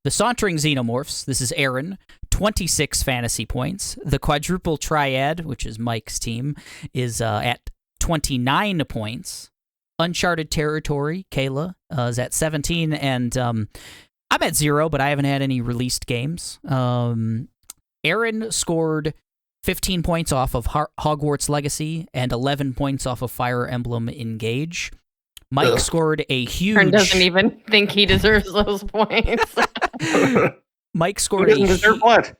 Speaker 1: Sauntering Xenomorphs. This is Aaron, 26 fantasy points. The Quadruple Triad, which is Mike's team, is at 29 points. Uncharted Territory, Kayla, is at 17, and I'm at 0, but I haven't had any released games. Aaron scored 15 points off of Hogwarts Legacy and 11 points off of Fire Emblem Engage. Mike scored a huge...
Speaker 2: Aaron doesn't even think he deserves those points.
Speaker 1: Mike scored
Speaker 3: Who doesn't deserve what?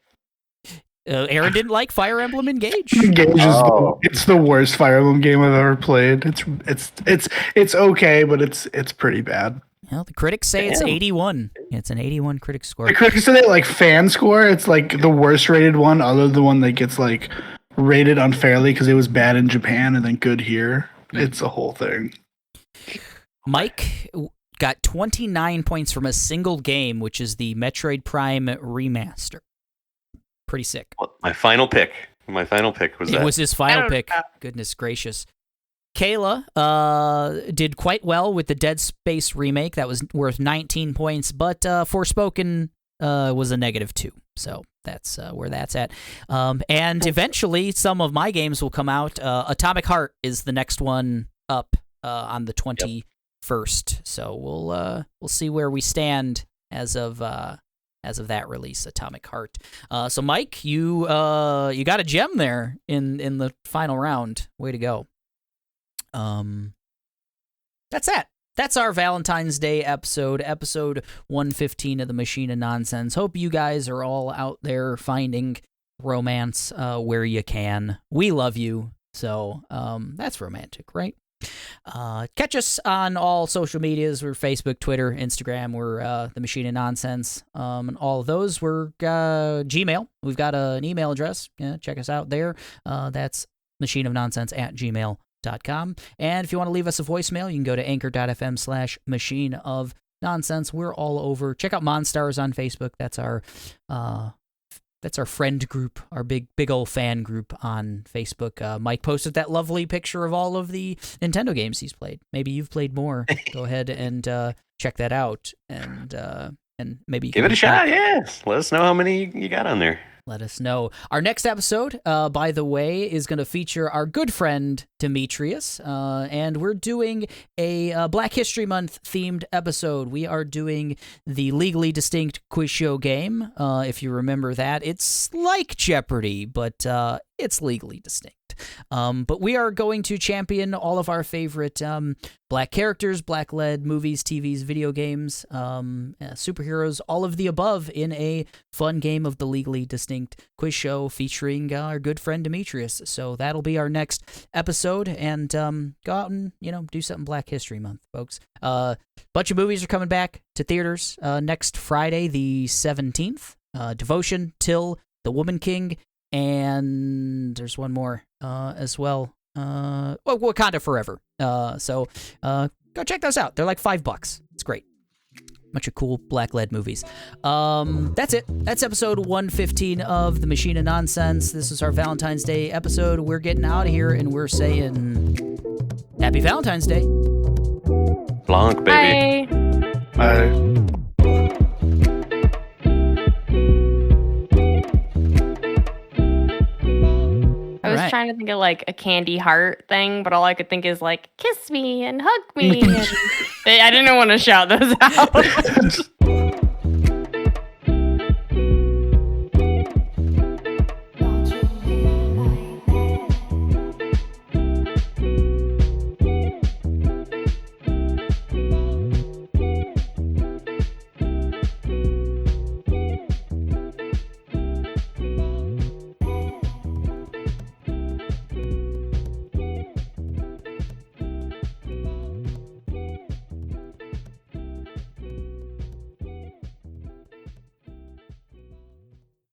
Speaker 1: Aaron didn't like Fire Emblem Engage.
Speaker 4: Engage is it's the worst Fire Emblem game I've ever played. It's okay, but it's pretty bad.
Speaker 1: Well, the critics say it's 81. It's an 81 critic score.
Speaker 4: The critics say that like fan score, it's like the worst rated one, other than the one that gets like rated unfairly because it was bad in Japan and then good here. It's a whole thing.
Speaker 1: Mike got 29 points from a single game, which is the Metroid Prime remaster. Pretty sick.
Speaker 3: Well, my final pick was that.
Speaker 1: It was his final pick. Goodness gracious. Kayla did quite well with the Dead Space remake. That was worth 19 points, but Forspoken was a -2. So that's where that's at. And eventually, some of my games will come out. Atomic Heart is the next one up on the 21st. So we'll see where we stand as of that release, Atomic Heart. So Mike, you got a gem there in the final round. Way to go. That's that. That's our Valentine's Day episode 115 of the Machine of Nonsense. Hope you guys are all out there finding romance where you can. We love you, so that's romantic, right? Catch us on all social medias. We're Facebook, Twitter, Instagram. We're the Machine of Nonsense. And all of those. We're Gmail. We've got an email address. Yeah, check us out there. That's machineofnonsense@gmail.com. And if you want to leave us a voicemail, you can go to anchor.fm/machine of nonsense. We're all over. Check out Monstars on Facebook. That's our friend group, our big old fan group on Facebook. Mike posted that lovely picture of all of the Nintendo games he's played. Maybe you've played more. Go ahead and check that out, and maybe
Speaker 3: give it a shot. Yes, let us know how many you got on there.
Speaker 1: Let us know. Our next episode, by the way, is going to feature our good friend Demetrius, and we're doing a Black History Month themed episode. We are doing the Legally Distinct quiz show game. If you remember that, it's like Jeopardy, but it's legally distinct. But we are going to champion all of our favorite black characters, black-led movies, TVs, video games, superheroes, all of the above in a fun game of the Legally Distinct quiz show featuring our good friend Demetrius. So that'll be our next episode, and go out and do something Black History Month, folks. Bunch of movies are coming back to theaters next Friday, the 17th. Devotion, Till, The Woman King, and there's one more as well. Wakanda Forever. So go check those out. They're like $5. bunch of cool black lead movies. That's it. That's episode 115 of The Machine of Nonsense. This is our Valentine's Day episode. We're getting out of here, and we're saying Happy Valentine's Day.
Speaker 3: Blanc, baby.
Speaker 2: Bye. I was trying to think of like a candy heart thing, but all I could think is like kiss me and hug me. And I didn't want to shout those out.